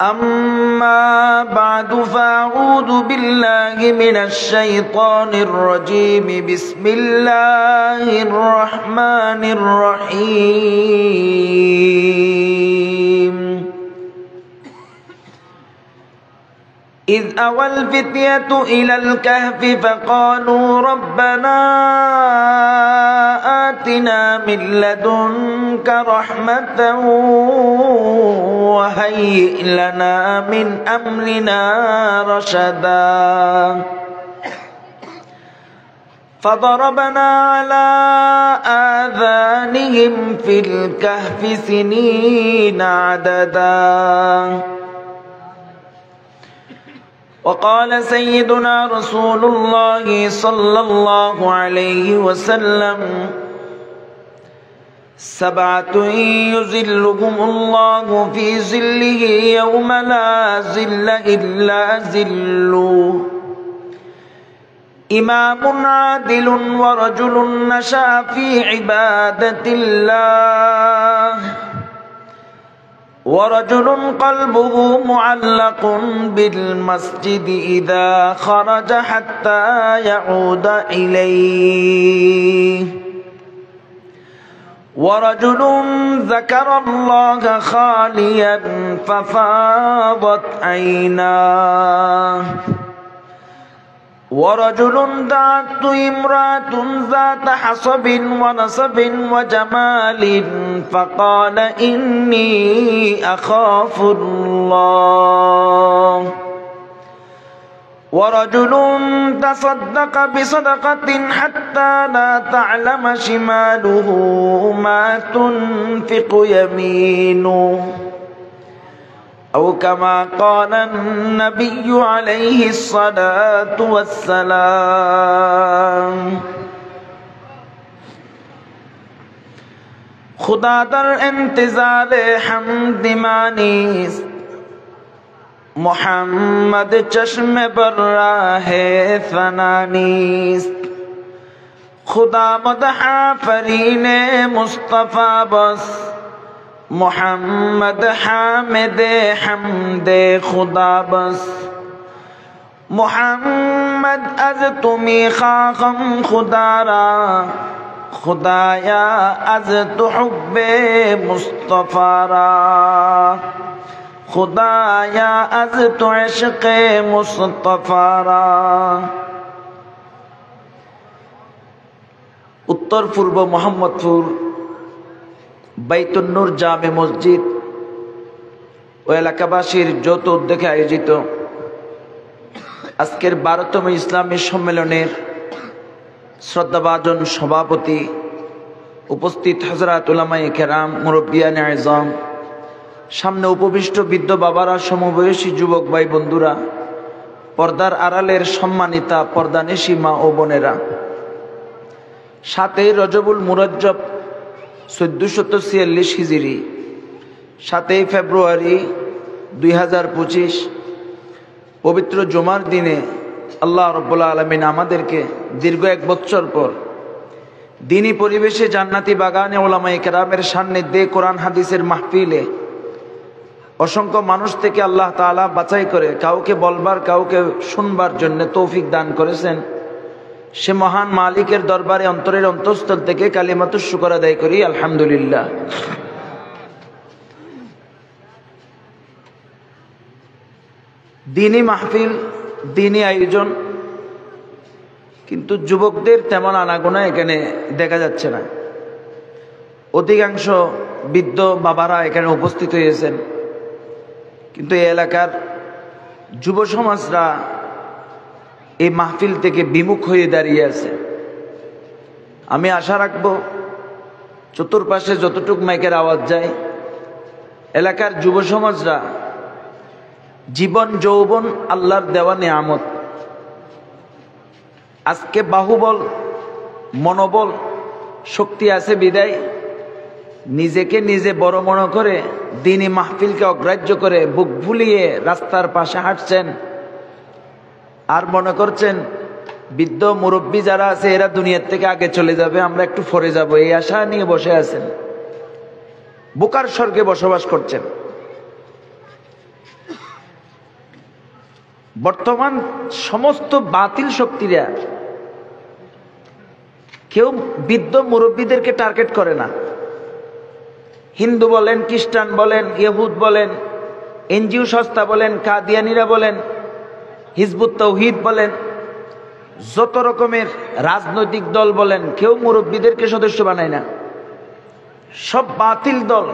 أما بعد فأعوذ بالله من الشيطان الرجيم بسم الله الرحمن الرحيم إذ أوى الفتية إلى الكهف فقالوا ربنا آتنا من لدنك رحمة وهيئ لنا من أمرنا رشدا فضربنا على آذانهم في الكهف سنين عددا وقال سيدنا رسول الله صلى الله عليه وسلم سبعة يظلهم الله في ظله يوم لا ظل إلا ظله إمام عادل ورجل نشأ في عبادة الله ورجل قلبه معلق بالمسجد إذا خرج حتى يعود إليه ورجل ذكر الله خاليا ففاضت عيناه ورجل دعته امرأة ذات حصب ونصب وجمال فقال إني أخاف الله ورجل تصدق بصدقة حتى لا تعلم شماله ما تنفق يمينه أو كما قال النبي عليه الصلاة والسلام खुदा दर इंतज़ार हमद मानीस मोहम्मद चश्म बर्रा है फनानीस खुदा मदहा फरीने मुस्तफ़ा बस मोहम्मद हामिद हमदे खुदा बस मोहम्मद अज तुमी खाखम खुदारा खुदाया अज तुहुब्बे मुस्तफ़ारा खुदाया अज तु इश्क़े मुस्तफ़ारा। उत्तर पूर्व मोहम्मदपुर বাইতুন নূর জামে মসজিদ ও এলাকাবাসীর যৌথ উদ্যোগে আয়োজিত আজকের 12তম ইসলামী সম্মেলনের শ্রদ্ধাভাজন সভাপতি উপস্থিত হযরত উলামায়ে কেরাম মুরব্বিয়ানে আযম সামনে উপবিষ্ট বৃদ্ধ বাবারা সমবয়সী যুবক ভাই বন্ধুরা পর্দার আড়ালের সম্মানিতা পর্দানেশী মা ও বোনেরা 7 রজবুল মুরজ্জব 1446 হিজরি 7 ফেব্রুয়ারি 2025 পবিত্র জুমার দিনে আল্লাহ রাব্বুল আলামিন আমাদেরকে দীর্ঘ 1 বছর পর দ্বীনি পরিবেশে জান্নাতি বাগানে উলামায়ে কেরামের সান্নিধ্যে কোরআন হাদিসের মাহফিলে অসংখ্য মানুষ থেকে আল্লাহ তাআলা বাছাই করে কাউকে বলবার কাউকে শুনবার জন্য তৌফিক দান করেছেন। সে মহান মালিকের দরবারে অন্তরের অন্তঃস্থল থেকে কালিমাতুশ শুকর আদায় করি আলহামদুলিল্লাহ। দ্বীনি মাহফিল দ্বীনি আয়োজন, কিন্তু যুবকদের তেমন আনাগোনা এখানে দেখা যাচ্ছে না। অধিকাংশ বৃদ্ধ বাবারা এখানে উপস্থিত হয়েছেন, কিন্তু এই এলাকার যুব সমাজরা এই মাহফিল থেকে বিমুখ হয়ে দাঁড়িয়ে আছে। আমি আশা রাখব চতুর্পাশে যতটুক মাইকের আওয়াজ যায় এলাকার যুব সমাজরা জীবন যৌবন আল্লাহর দেওয়া নিয়ামত, আজকে বাহুবল মনোবল শক্তি আছে বিদায় নিজেকে নিজে বড় মনে করে দ্বীনি মাহফিলকে অগ্রাহ্য করে বুক ভুলিয়ে রাস্তার পাশে হাঁটছেন আর মনে করছেন বৃদ্ধ মুরব্বী যারা আছে এরা দুনিয়ার থেকে আগে চলে যাবে, আমরা একটু পরে যাব, এই আশা নিয়ে বসে আছেন। বোকার স্বর্গে বসবাস করছেন। বর্তমান সমস্ত বাতিল শক্তিরা কেউ বৃদ্ধ মুরব্বীদেরকে টার্গেট করে না। হিন্দু বলেন, খ্রিস্টান বলেন, ইহুদ বলেন, এনজিও সংস্থা বলেন, কাদিয়ানিরা বলেন, হিজবুত তাওহীদ বলেন, যত রকমের রাজনৈতিক দল বলেন, কেউ মুরব্বীদেরকে সদস্য বানায় না। সব বাতিল দল,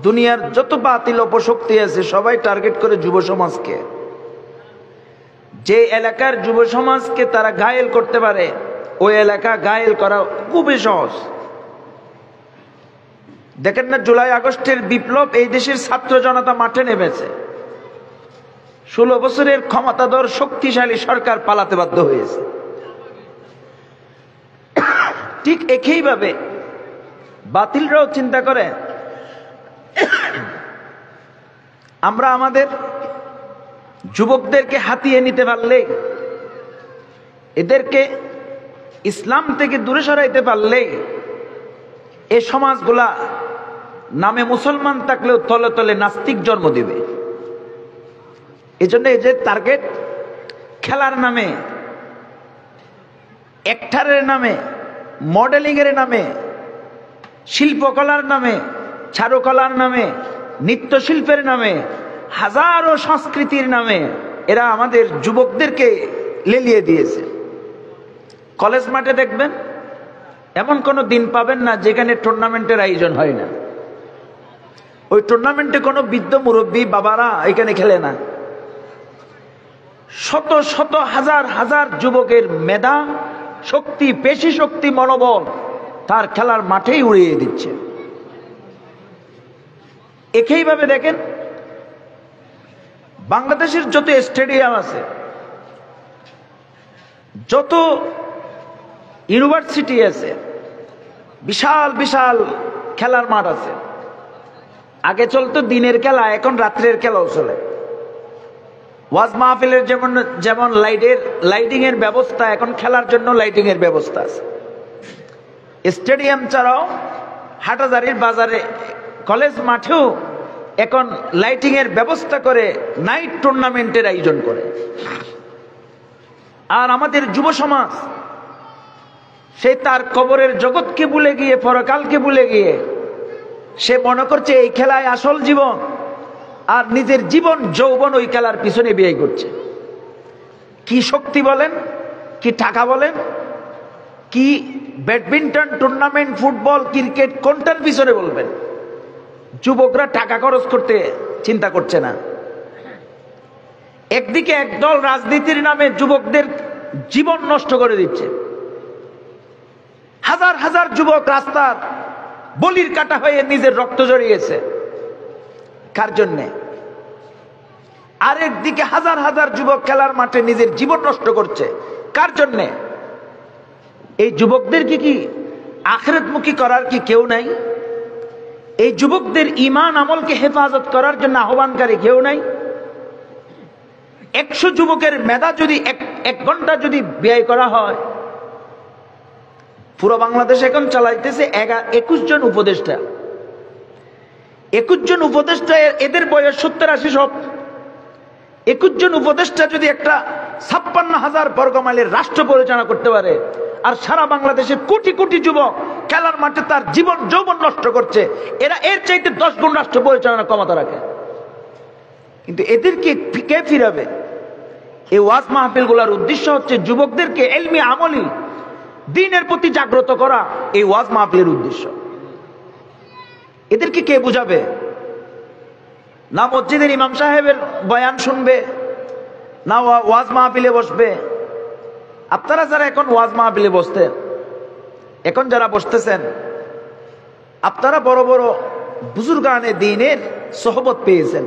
দুনিয়ার যত বাতিল অপশক্তি আছে সবাই টার্গেট করে যুব সমাজকে। যে এলাকার যুব সমাজকে তারা ঘায়েল করতে পারে ওই এলাকা ঘায়েল করা খুবই সহজ। দেখেন না, জুলাই আগস্টের বিপ্লব, এই দেশের ছাত্র জনতা মাঠে নেমেছে। 16 বছরের ক্ষমতাধর শক্তিশালী সরকার পালাতে বাধ্য হয়েছে। ঠিক একইভাবে বাতিলরাও চিন্তা করে আমরা আমাদের যুবকদেরকে হাতিয়ে নিতে পারলে, এদেরকে ইসলাম থেকে দূরে সরাইতে পারলে এই সমাজগুলা নামে মুসলমান থাকলেও তলে তলে নাস্তিক জন্ম দিবে। এই জন্য এই যে টার্গেট, খেলার নামে, অ্যাক্টরের নামে, মডেলিং এর নামে, শিল্পকলার নামে, চারুকলার নামে, নৃত্যশিল্পের নামে, হাজারো সংস্কৃতির নামে এরা আমাদের যুবকদেরকে লেলিয়ে দিয়েছে। কলেজ মাঠে দেখবেন এমন কোনো দিন পাবেন না যেখানে টুর্নামেন্টের আয়োজন হয় না। ওই টুর্নামেন্টে কোনো বৃদ্ধ মুরব্বী বাবারা এখানে খেলে না। শত শত হাজার হাজার যুবকের মেধা শক্তি, পেশি শক্তি, মনোবল তার খেলার মাঠেই উড়িয়ে দিচ্ছে। একইভাবে দেখেন বাংলাদেশের যত স্টেডিয়াম আছে, যত ইউনিভার্সিটি আছে, বিশাল বিশাল খেলার মাঠ আছে। আগে চলতো দিনের খেলা, এখন রাত্রের খেলাও চলে। ওয়াজ মাহফিলের যেমন যেমন লাইটিং এর ব্যবস্থা, এখন খেলার জন্য লাইটিং এর ব্যবস্থা আছে। স্টেডিয়াম ছাড়াও হাটাজারির বাজারে, কলেজ মাঠেও এখন লাইটিং এর ব্যবস্থা করে নাইট টুর্নামেন্টের আয়োজন করে। আর আমাদের যুব সমাজ সে তার কবরের জগৎকে ভুলে গিয়ে, পরকালকে ভুলে গিয়ে সে মনে করছে এই খেলায় আসল জীবন, আর নিজের জীবন যৌবন ওই খেলার পিছনে ব্যয় করছে। কি শক্তি বলেন, কি টাকা বলেন, কি ব্যাডমিন্টন টুর্নামেন্ট, ফুটবল, ক্রিকেট, কোনটার পিছনে বলবেন? যুবকরা টাকা খরচ করতে চিন্তা করছে না। একদিকে একদল রাজনীতির নামে যুবকদের জীবন নষ্ট করে দিচ্ছে। হাজার হাজার যুবক রাস্তার বলির কাটা হয়ে নিজের রক্ত জড়িয়েছে। কার জন্যে? আরেকদিকে হাজার হাজার যুবক খেলার মাঠে নিজের জীবন নষ্ট করছে। কার জন্যে? এই যুবকদের কি আখিরাতমুখী করার কি কেউ নাই? এই যুবকদের ঈমান আমলকে হেফাজত করার জন্য আহ্বানকারী কেউ নাই? 100 যুবকের মেধা যদি এক ঘন্টা যদি ব্যয় করা হয়, পুরো বাংলাদেশ এখন চালাইতেছে 21 জন উপদেষ্টা। 21 জন উপদেষ্টা, এদের বয়স 70-80 সব। 21 জন উপদেষ্টা যদি একটা 56,000 বর্গমাইলের রাষ্ট্র পরিচালনা করতে পারে, আর সারা বাংলাদেশের কোটি কোটি যুবক খেলার মাঠে তার জীবন যৌবন নষ্ট করছে, এরা এর চাইতে 10 গুণ রাষ্ট্র পরিচালনা ক্ষমতা রাখে। কিন্তু এদেরকে কে ফিরাবে? এই ওয়াজ মাহফিল গুলার উদ্দেশ্য হচ্ছে যুবকদেরকে ইলমি আমলি দ্বীনের প্রতি জাগ্রত করা। এই ওয়াজ মাহফিলের উদ্দেশ্য। এদেরকে কে বুঝাবে? না মসজিদের ইমাম সাহেবের বয়ান শুনবে, না ওয়াজ মাহফিলে বসবে। আপনারা যারা এখন ওয়াজ মাহফিলে বসতেন, এখন যারা বসতেছেন, আপনারা বড় বড় বুজুর্গানে দ্বীনের সোহবত পেয়েছেন।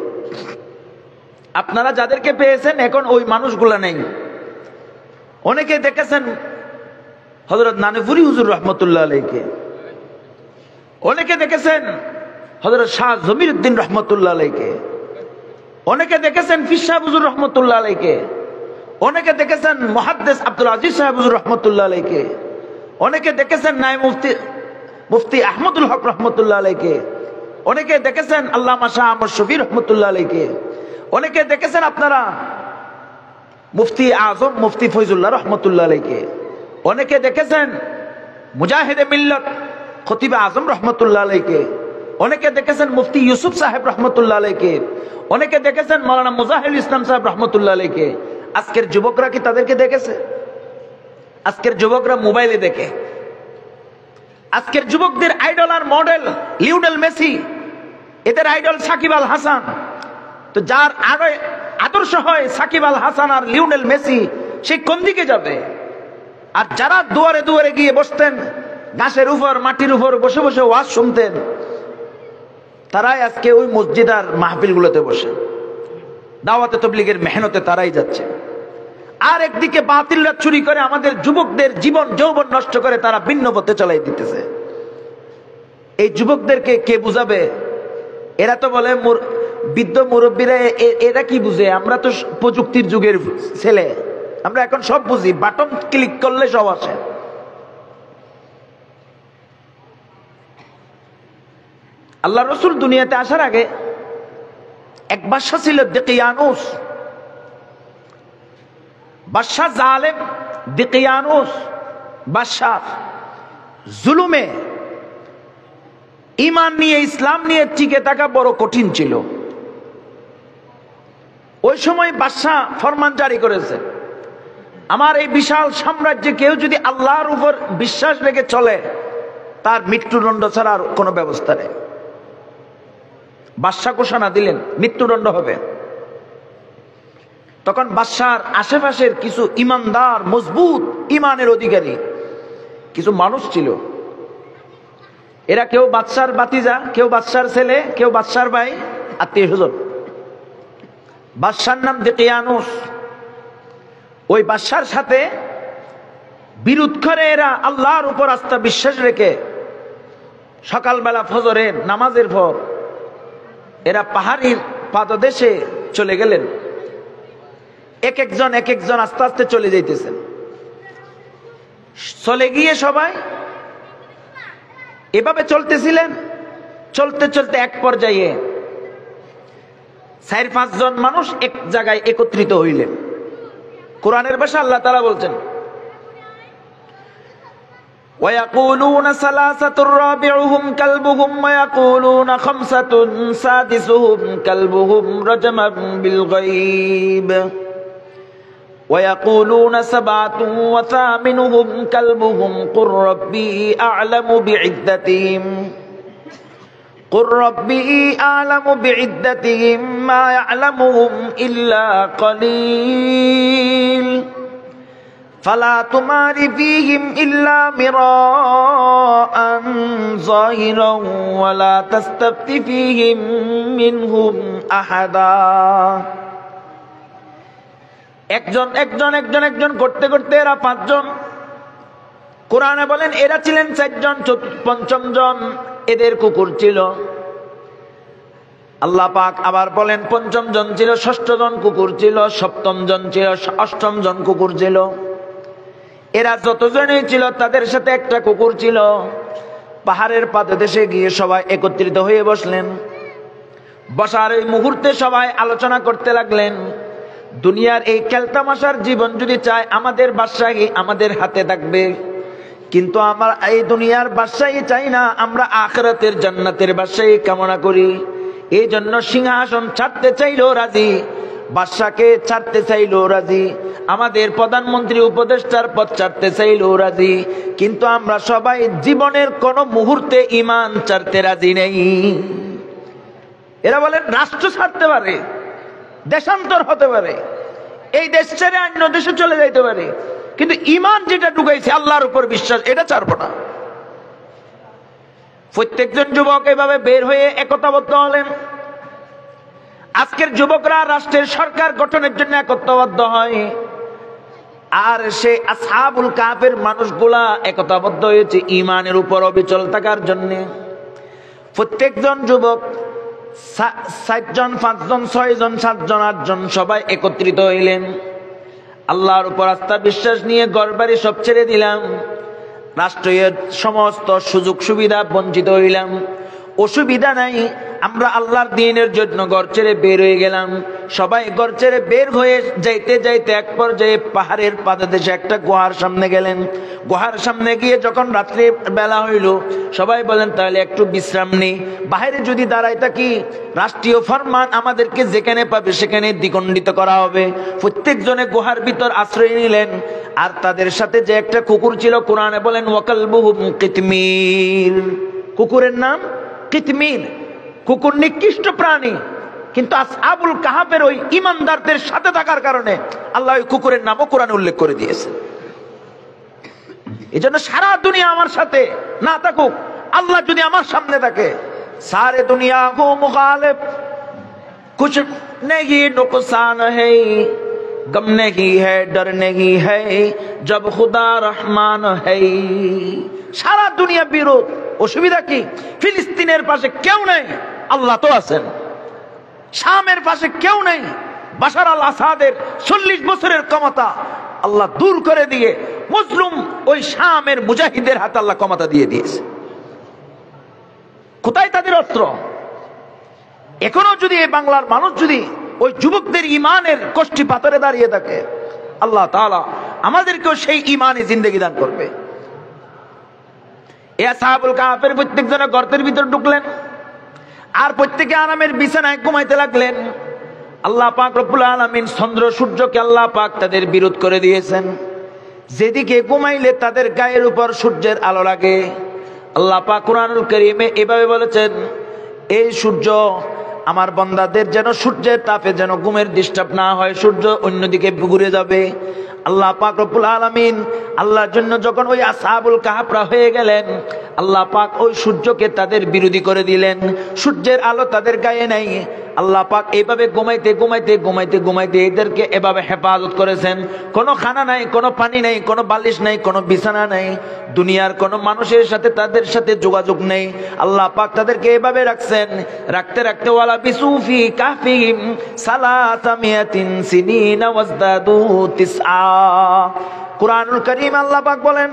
আপনারা যাদেরকে পেয়েছেন এখন ওই মানুষগুলা নেই। অনেকে দেখেছেন হযরত নানুপুরি হুজুর রহমতুল্লাহ আলাইকে, অনেকে দেখেছেন হযরত শাহ জমির উদ্দিন রহমতুল্লাহ আলাইকে, অনেকে দেখেছেন পীর সাহেব হুজুর রহমতুল্লাহ আলাইকে, অনেকে দেখেছেন মুহাদ্দিস আব্দুল আজিজ সাহেব হুজুর রহমতুল্লাহ আলাইকে, অনেকে দেখেছেন নায়েব মুফতি আহমদুল হক রহমতুল্লাহ আলাইকে, অনেকে দেখেছেন আল্লামা শাহ আহমদ শফি রহমতুল্লাহ আলাইকে, অনেকে দেখেছেন আপনারা মুফতি আজম মুফতি ফয়জুল্লাহ রহমতুল্লাহ আলাইকে, অনেকে দেখেছেন মুজাহিদে মিল্লত খতিব আজম রহমতুল্লাহ আলাইকে, অনেকে দেখেছেন মুফতি ইউসুফ সাহেব রহমতুল্লাহ আলাইকে, অনেকে দেখেছেন মাওলানা মুজাহিদুল ইসলাম সাহেব রহমতুল্লাহ আলাইকে। আজকের যুবকরা কি তাদেরকে দেখেছে? আজকের যুবকরা মোবাইলে দেখে। আজকের যুবকদের আইডল আর মডেল লিওনেল মেসি, এদের আইডল সাকিব আল হাসান। তো যার আদর্শ হয় সাকিব আল হাসান আর লিওনেল মেসি, সে কোন দিকে যাবে? আর যারা দুয়ারে দুয়ারে গিয়ে বসতেন, ঘাসের উপর মাটির উপর বসে বসে ওয়াজ শুনতেন, তারাই আজকে ওই মসজিদ আর মাহফিলগুলোতে বসে দাওয়াতে তাবলীগের মেহনতে তারাই যাচ্ছে। আর একদিকে বাতিলরা চুরি করে আমাদের যুবকদের জীবন যৌবন নষ্ট করে তারা ভিন্ন পথে চালাই দিতেছে। এই যুবকদেরকে কে বুঝাবে? এরা তো বলে বৃদ্ধ মুরব্বীরা, এরা কি বুঝে? আমরা তো প্রযুক্তির যুগের ছেলে, আমরা এখন সব বুঝি, বাটন ক্লিক করলে সব আসে। আল্লাহ রসুল দুনিয়াতে আসার আগে এক বাদশা ছিল দিকিয়ানুস। বাদশা জালেম দিকিয়ানুস বাদশা জুলুমে ঈমান নিয়ে ইসলাম নিয়ে টিকে থাকা বড় কঠিন ছিল। ওই সময় বাদশা ফরমান জারি করেছে, আমার এই বিশাল সাম্রাজ্যে কেউ যদি আল্লাহর উপর বিশ্বাস রেখে চলে, তার মৃত্যুদণ্ড ছাড়া আর কোনো ব্যবস্থা নেই। বাদশা ঘোষণা দিলেন মৃত্যুদণ্ড হবে। তখন বাদশার আশেপাশের কিছু ইমানদার মজবুত ইমানের অধিকারী কিছু মানুষ ছিল। এরা কেউ বাদশার ভাতিজা, কেউ বাদশার ছেলে, কেউ বাদশার ভাই, আত্মীয় স্বজন। বাদশার নাম দিকিয়ানুস। ওই বাদশার সাথে বিরোধ করে এরা আল্লাহর উপর আস্থা বিশ্বাস রেখে সকালবেলা ফজরের নামাজের পর এরা পাহাড়ির পাদদেশে চলে গেলেন। এক একজন আস্তে আস্তে চলে যাইতেছেন। চলে গিয়ে সবাই এভাবে চলতেছিলেন। চলতে চলতে এক পর্যায়ে 4-5 জন মানুষ এক জায়গায় একত্রিত হইলেন। কোরআনের ভাষা আল্লাহ তাআলা বলছেন, وَيَقُولُونَ ثَلَاثَةٌ رَابِعُهُمْ كَلْبُهُمْ وَيَقُولُونَ خَمْسَةٌ سَادِسُهُمْ كَلْبُهُمْ رَجْمًا بِالْغَيْبِ وَيَقُولُونَ 7 وَثَامِنُهُمْ كَلْبُهُمْ قُل رَّبِّي أَعْلَمُ بِعِدَّتِهِم مَّا يَعْلَمُهُمْ إِلَّا قَلِيلٌ فَلَا تُمَارِ فِيهِمْ إِلَّا مِرَاءً ظَاهِرًا وَلَا تَسْتَفْتِ فِيهِمْ مِنْهُمْ أَحَدًا। একজন করতে করতে এরা 5 জন। কোরআনে বলেন এরা ছিলেন 4 জন, 5ম জন এদের কুকুর ছিল। আল্লাহ পাক আবার বলেন 5ম জন ছিল, 6ষ্ঠ জন কুকুর ছিল, 7ম জন ছিল, 8ম জন কুকুর ছিল। এরা যতজনই ছিল তাদের সাথে একটা কুকুর ছিল। পাহাড়ের পাদদেশে গিয়ে সবাই একত্রিত হয়ে বসলেন। বসার এই মুহূর্তে সবাই আলোচনা করতে লাগলেন, দুনিয়ার এই খেলতামাশার জীবন যদি চায় আমাদের বাদশাহী আমাদের হাতে থাকবে, কিন্তু আমরা এই দুনিয়ার বাদশাহী চাই না, আমরা আখিরাতের জান্নাতের বাদশাহী কামনা করি। এই জন্য সিংহাসন ছাড়তে চাইলেও রাজি, বাদশাকে ছাড়তে চাইলেও রাজি, আমাদের প্রধানমন্ত্রী উপদেষ্টার পদ ছাড়তে চাইলেও রাজি, কিন্তু আমরা সবাই জীবনের কোন মুহূর্তে ঈমান ছাড়তে রাজি নেই। এরা বলেন রাষ্ট্র ছাড়তে পারে, দেশান্তর হতে পারে, এই দেশ ছেড়ে অন্য দেশে চলে যাইতে পারে, কিন্তু ঈমান যেটা ঢুকাইছে আল্লাহর উপর বিশ্বাস, এটা ছাড়বো না। প্রত্যেকজন যুবক এভাবে বের হয়ে একতাবদ্ধ হলেন। আজকের যুবকরা রাষ্ট্রের সরকার গঠনের জন্য একতাবদ্ধ হয়, আর সেই আসহাবুল কাহফের মানুষগুলা একতাবদ্ধ হয়েছে ঈমানের উপর অবিচল থাকার জন্য। প্রত্যেকজন যুবক 4 জন, 5 জন, 6 জন, 7 জন, 8 জন সবাই একত্রিত হইলেন। আল্লাহর উপর আস্থা বিশ্বাস নিয়ে ঘরবাড়ি সব ছেড়ে দিলাম, রাষ্ট্রের সমস্ত সুযোগ সুবিধা বঞ্চিত হইলাম, অসুবিধা নাই, আমরা আল্লাহর দ্বীনের জন্য ঘর ছেড়ে বের হয়ে গেলাম। সবাই ঘর ছেড়ে বের হয়ে যাইতে যাইতে এক পর্যায়ে পাহাড়ের পাদদেশে একটা গুহার সামনে গেলেন। গুহার সামনে গিয়ে যখন রাত্রি বেলা হইল, সবাই বলেন তাহলে একটু বিশ্রাম নেই, বাইরে যদি দাঁড়াই থাকি রাষ্ট্রীয় ফরমান আমাদেরকে যেখানে পাবে সেখানে দ্বিখণ্ডিত করা হবে। প্রত্যেকজনে গুহার ভিতর আশ্রয় নিলেন। আর তাদের সাথে যে একটা কুকুর ছিল, কোরআনে বলেন ওয়াকালবুহুম কিতমির, কুকুরের নাম কিতমির। কুকুর নিকৃষ্ট প্রাণী, কিন্তু আসহাবুল কাহাফের ওই ইমানদারদের সাথে থাকার কারণে আল্লাহ ওই কুকুরের নামও কোরআনে উল্লেখ করে দিয়েছে। এই জন্য সারা দুনিয়া আমার সাথে না থাকুক, আল্লাহ যদি আমার সামনে থাকে, সারে দুনিয়া কো মুখালিফ, কুছ নেহি নুকসান है, गम नहीं है, डर नहीं है, जब खुदा रहमान है। সারা দুনিয়া বিরোধ, অসুবিধা কি? ফিলিস্তিনের পাশে কেউ নেই, আল্লাহ তো আছেন। শামের পাশে কেউ নেই, বাশার আল আসাদের 40 বছরের ক্ষমতা আল্লাহ দূর করে দিয়ে মুসলিম ওই শামের মুজাহিদের হাতে আল্লাহ ক্ষমতা দিয়ে দিয়েছে। কোথায় তাদের অস্ত্র? এখনো যদি এই বাংলার মানুষ যদি ওই যুবকদের ইমানের কষ্টি পাথরে দাঁড়িয়ে থাকে, আল্লাহ তাআলা আমাদেরকেও সেই ইমানে জিন্দেগি দান করবে। এ আসহাবুল কাহফের প্রত্যেকজনে গর্তের ভিতর ঢুকলেন আর প্রত্যেকে আরামের বিছানায় ঘুমাইতে লাগলেন। আল্লাহ পাক রব্বুল আলামিন চন্দ্র সূর্যকে আল্লাহ পাক তাদের বিরোধ করে দিয়েছেন। যেদিকে ঘুমাইলে তাদের গায়ের উপর সূর্যের আলো লাগে। আল্লাহ পাক কুরআনুল কারীমে এভাবে বলেছেন, এই সূর্য আমার বান্দাদের যেন সূর্যের তাপে যেন ঘুমের ডিস্টার্ব না হয়, সূর্য অন্যদিকে ঘুরে যাবে। আল্লাহ পাক রব্বুল আলামিন আল্লাহর জন্য যখন ওই আসহাবুল কাহফরা হয়ে গেলেন, আল্লাহ পাক ওই সূর্যকে তাদের বিরোধী করে দিলেন, সূর্যের আলো তাদের গায়ে নাই। আল্লাহ পাক এইভাবে ঘুমাইতে ঘুমাইতে ঘুমাইতে ঘুমাইতে এদেরকে এভাবে হেফাজত করেছেন। কোনো খানা নাই, কোনো পানি নাই, কোনো বালিশ নাই, কোনো বিছানা নাই, দুনিয়ার কোনো মানুষের সাথে তাদের সাথে যোগাযোগ নেই। আল্লাহ পাক তাদেরকে এভাবে রাখছেন। রাখতে রাখতে ওয়ালা বিসুফি কাফিহিম সালাসামিয়াতিন সিনিনা ওয়াজদাদু তিসআ। কুরআনুল কারীম আল্লাহ পাক বলেন,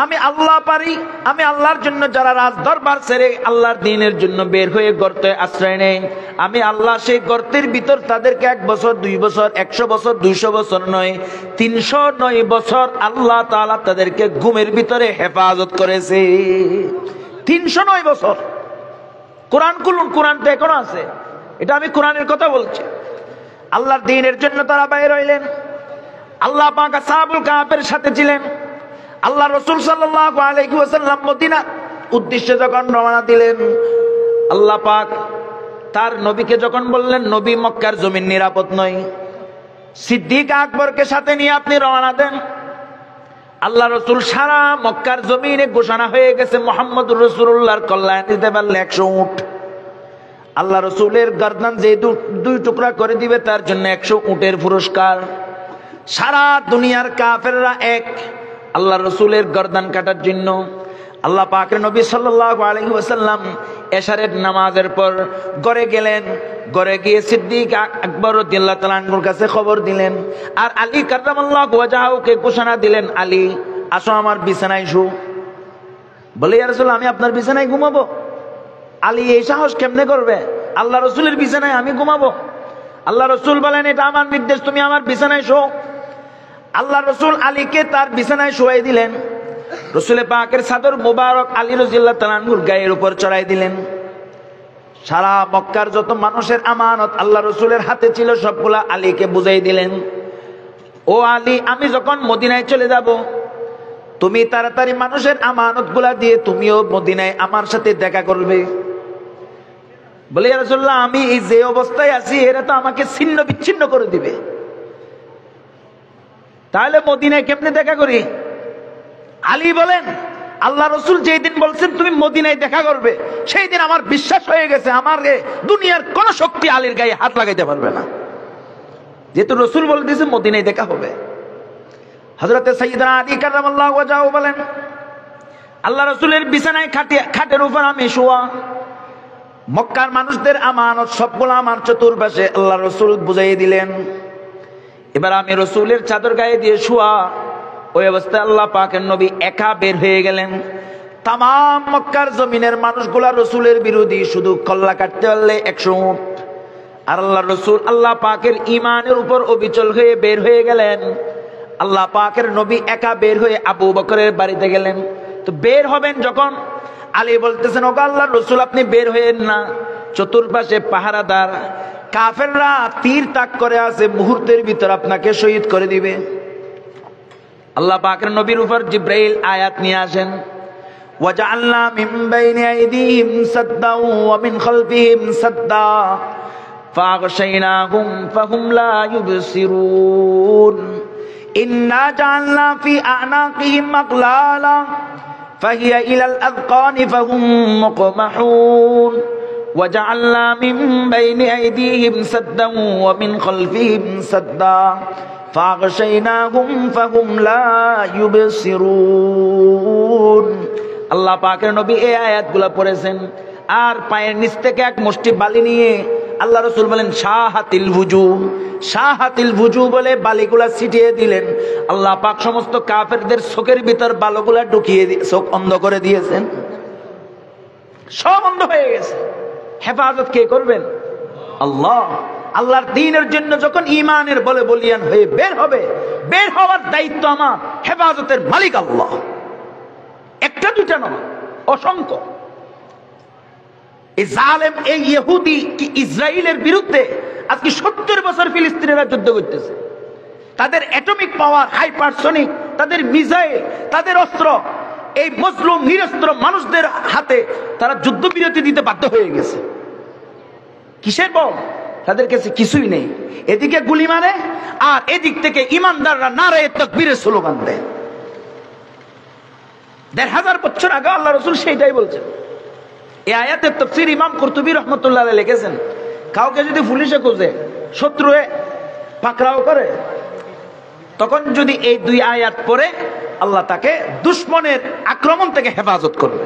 আমি আল্লাহ পারি, আমি আল্লাহর জন্য যারা রাজ দরবার ছেড়ে আল্লাহর দ্বীনের জন্য বের হয়ে গর্তে আশ্রয় নেয়, আমি আল্লাহ সেই গর্তের ভিতর তাদেরকে 1 বছর 2 বছর 100 বছর 200 বছর নয়, 309 বছর আল্লাহ তাআলা তাদেরকে ঘুমের ভিতরে হেফাজত করেছে। 309 বছর। কোরআন খুলুন, কোরআন তো এখনো আছে, এটা আমি কোরআনের কথা বলছি। আল্লাহর দ্বীনের জন্য তারা বাইরে হইলেন। আল্লাহ পাক আসহাবুল কাহফের সাথে ছিলেন। আল্লাহ রাসূল সাল্লাল্লাহু আলাইহি ওয়াসাল্লাম মদিনা উদ্দেশ্যে যখন রওনা দিলেন, আল্লাহ পাক তার নবীকে যখন বললেন, নবী মক্কার জমিন নিরাপদ নয়, সিদ্দিক আকবরকে সাথে নিয়ে আপনি রওনা দেন। আল্লাহ রাসূল সারা মক্কার জমিনে ঘোষণা হয়ে গেছে মুহাম্মদুর রাসূলুল্লাহর কল্যাণ দিতে পারলে 100 উট। আল্লাহ রাসূলের গর্দান যে 2 টুকরা করে দিবে তার জন্য 100 উটের পুরস্কার। সারা দুনিয়ার কাফেররা এক আল্লাহ রাসূলের গর্দান কাটার জন্য। আল্লাহ পাকের নবী সাল্লাল্লাহু আলাইহি ওয়াসাল্লাম এশারের নামাজের পর ঘরে গেলেন। ঘরে গিয়ে সিদ্দিক আকবর রাদিয়াল্লাহু তাআলা আনহুর কাছে খবর দিলেন, আর আলী কাররামাল্লাহু ওয়াজহাহুকে ঘোষণা দিলেন, আলী আসো আমার বিছানায় শো। বলে, ইয়া রাসূল আমি আপনার বিছানায় ঘুমাবো? আলী এই সাহস কেমনে করবে? আল্লাহ রাসূলের বিছানায় আমি ঘুমাবো? আল্লাহ রাসূল বলেন, এটা আমার নির্দেশ, তুমি আমার বিছানায় শো। আল্লাহ রাসূল আলীকে তার বিছানায় শোয়াই দিলেন। রাসূল পাকের চাদর মুবারক আলী রাদিয়াল্লাহু তাআলা আনহুর গায়ের উপর চড়াই দিলেন। সারা মক্কার যত মানুষের আমানত আল্লাহ রাসূলের হাতে ছিল সবগুলা আলীকে বুঝাই দিলেন। ও আলী, আমি যখন মদিনায় চলে যাব, তুমি তাড়াতাড়ি মানুষের আমানতগুলা দিয়ে তুমিও মদিনায় আমার সাথে দেখা করবে। বলে, ইয়া রাসূলুল্লাহ আমি এই যে অবস্থায় আছি এরা তো আমাকে ছিন্ন বিচ্ছিন্ন করে দিবে, তাহলে মদিনায় কেমনে দেখা করি? আলী বলেন, আল্লাহ রাসূল যেই দিন বলছেন তুমি মদিনায় দেখা করবে, সেই দিন আমার বিশ্বাস হয়ে গেছে আমার দুনিয়ার কোন শক্তি আলীর গায়ে হাত লাগাইতে পারবে না, যেহেতু রাসূল বলে দিয়েছে মদিনায় দেখা হবে। হযরতে সাইয়্যিদনা আলী কাররামাল্লাহু ওয়াজহাহু বলেন, আল্লাহ রাসূলের বিছানায় খাটের উপর আমি শোয়া। মক্কার মানুষদের আমানত সবগুলো আমার চতুর্পাশে আল্লাহ রাসূল বুঝাই দিলেন। এবার আমি রাসূলের চাদর গায়ে দিয়ে শোয়া। ওই অবস্থায় আল্লাহ পাকের নবী একা বের হয়ে গেলেন। তামাম মক্কার জমিনের মানুষগুলা রসুলের বিরোধী, শুধু কল্লা কাটতে পারলে 100 উট। আর আল্লাহ রসুল আল্লাহ পাকের ইমানের উপর অবিচল হয়ে বের হয়ে গেলেন। আল্লাহ পাকের নবী একা বের হয়ে আবু বকরের বাড়িতে গেলেন। তো বের হবেন যখন, আলী বলতেছেন, ওগো আল্লাহর রাসূল আপনি বের হয়েন না, চতুর্পাশে পাহারাদার কাফেররা তীর তাক করে আছে, মুহূর্তের ভিতর আপনাকে শহীদ করে দিবে। আল্লাহ পাকের নবীর উপর জিব্রাইল আয়াত নিয়ে আসেন, ওয়াজআলনা মিন বাইনি আইদিহিম সাদ্দা ওয়া মিন খালফিহিম সাদ্দা ফাগশাইনাহুম ফাহুম লা ইউবসিরুন ইন্না জাআলনা ফি আ'নাকিহিম আগলালা ফাহিয়া ইলাল আযকানি ফাহুম মুকমাহুন وجعلنا من بين أيديهم سدا ومن خلفهم سدا فأغشيناهم فهم لا يبصرون। আল্লাহ পাকের নবী এই আয়াতগুলো পড়েছেন, আর পায়ের নিচ থেকে এক মুষ্টি বালি নিয়ে আল্লাহ রাসূল বলেন শাহাতিল বুজু, শাহাতিল বুজু বলে বালিগুলা ছিটিয়ে দিলেন। আল্লাহ পাক সমস্ত কাফেরদের চোখের ভিতর বালুগুলা ঢুকিয়ে চোখ অন্ধ করে দিয়েছেন, সব অন্ধ হয়ে গেছে। হেফাজত কে করবেন? আল্লাহ। আল্লাহর দ্বীনের জন্য যখন ঈমানের বলে বলিয়ান হয়ে বের হবে, বের হওয়ার দায়িত্ব আমার, হেফাজতের মালিক আল্লাহ। একটা দুটা নয়, অসংখ্য। এই জালেম এই ইহুদি কি ইসরায়েলের বিরুদ্ধে আজকে 70 বছর ফিলিস্তিনিরা যুদ্ধ করতেছে। তাদের অ্যাটমিক পাওয়ার, হাইপারসনিক, তাদের মিসাইল, তাদের অস্ত্র এই মুসলিম নিরস্ত্র মানুষদের হাতে তারা যুদ্ধবিরতি দিতে বাধ্য হয়ে গেছে। কিসের বল? তাদের কাছে কিছুই নেই। এদিকে গুলি মারে আর এদিক থেকে ইমানদাররা নারায়ে তাকবীরের স্লোগান দেয়। ১৫০০ বছর আগে আল্লাহ রাসূল সেইটাই বলছেন। এই আয়াতের তাফসীর ইমাম কুরতুবী রাহমাতুল্লাহ আলাইহি লিখেছেন, কাউকে যদি পুলিশে খোঁজে, শত্রুয়ে পাকড়াও করে, তখন যদি এই দুই আয়াত পড়ে আল্লাহ তাকে দুশমনের আক্রমণ থেকে হেফাজত করবে।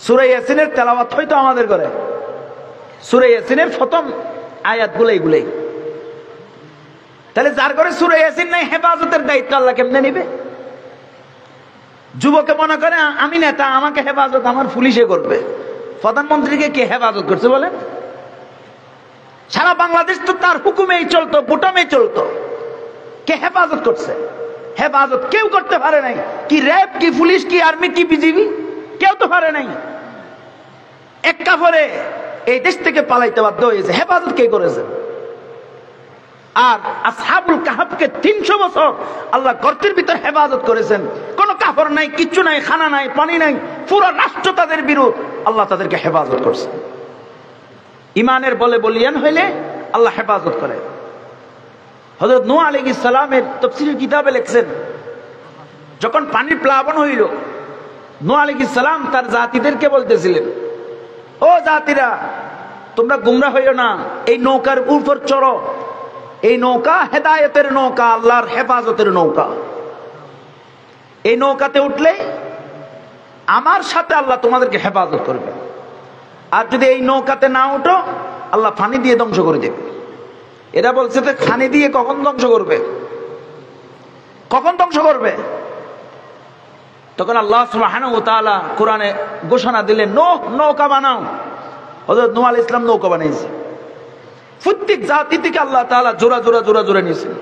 সূরা ইয়াসিনের তেলাওয়াত হয়তো আমাদের করে, সূরা ইয়াসিনের প্রথম আয়াতগুলো এইগুলাই। তাহলে যার ঘরে সূরা ইয়াসিন নাই, হেফাজতের দায়িত্ব আল্লাহ কেমনে নিবে? যুবকে মনে করে আমি নেতা, আমাকে হেফাজত আমার পুলিশে করবে। প্রধানমন্ত্রীকে কে হেফাজত করছে বলেন? সারা বাংলাদেশ তো তার হুকুমেই চলতো, বুটামেই চলতো। কে হেফাজত করছে? হেফাজত কেউ করতে পারে নাই। কি র্যাব, কি পুলিশ, কি আর্মি, কি বিজিবি, কেউ তো পারে নাই। এক কাফরে এই দেশ থেকে পালাইতে বাধ্য হয়েছে, হেফাজত কে করেছে? আর আসহাবুল কাহাফকে 300 বছর আল্লাহ গর্তের ভিতর হেফাজত করেছেন। কোনো কাফর নাই, কিচ্ছু নাই, খানা নাই, পানি নাই, পুরো রাষ্ট্র তাদের বিরোধ, আল্লাহ তাদেরকে হেফাজত করছে। ইমানের বলে বলিয়ান হইলে আল্লাহ হেফাজত করে। হযরত নূহ আলাইহিস সালামের তাফসীরের কিতাবে লিখছেন, যখন পানির প্লাবন হইল, নূহ আলাইহিস সালাম তার জাতিদেরকে বলতেছিলেন, ও জাতিরা, তোমরা গুমরা হইও না, এই নৌকার উপর চড়ো। এই নৌকা হেদায়েতের নৌকা, আল্লাহর হেফাজতের নৌকা। এই নৌকাতে উঠলে আমার সাথে আল্লাহ তোমাদেরকে হেফাজত করবে। আর যদি এই নৌকাতে না উঠো, আল্লাহ পানি দিয়ে ধ্বংস করে দেবে। এরা বলছে তো পানি দিয়ে কখন ধ্বংস করবে, কখন ধ্বংস করবে? তখন আল্লাহ সুবহানাহু ওয়া তাআলা কোরআনে ঘোষণা দিলেন, নৌকা বানাও। হযরত নূহ আলাইহিস সালাম নৌকা বানাইছে। প্রত্যেক জাতি থেকে আল্লাহ তাআলা জোড়া জোড়া জোড়া জোড়া নিয়েছেন।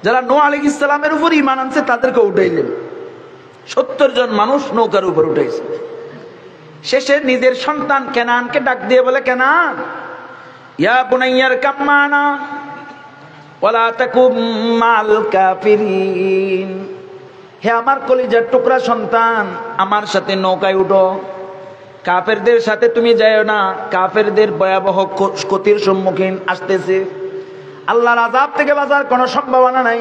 যারা নূহ আলাইহিস সালামের উপর ঈমান আনছে তাদেরকে উঠাইলেন। 70 জন মানুষ নৌকার উপর উঠাইছে। শেষে নিজের সন্তান কেনানকে ডাক দিয়ে বলে, কেনান, ইয়া বুনাইয়ার কাম্মানা ওয়ালা তাকুম মাল কাফিরিন, হে আমার কলিজার টুকরা সন্তান, আমার সাথে নৌকায় উঠো, কাফেরদের সাথে তুমি যাও না। কাফেরদের ভয়াবহ ক্ষতির সম্মুখীন আসতেছে। আল্লাহর আযাব থেকে বাঁচার কোনো সম্ভাবনা নাই,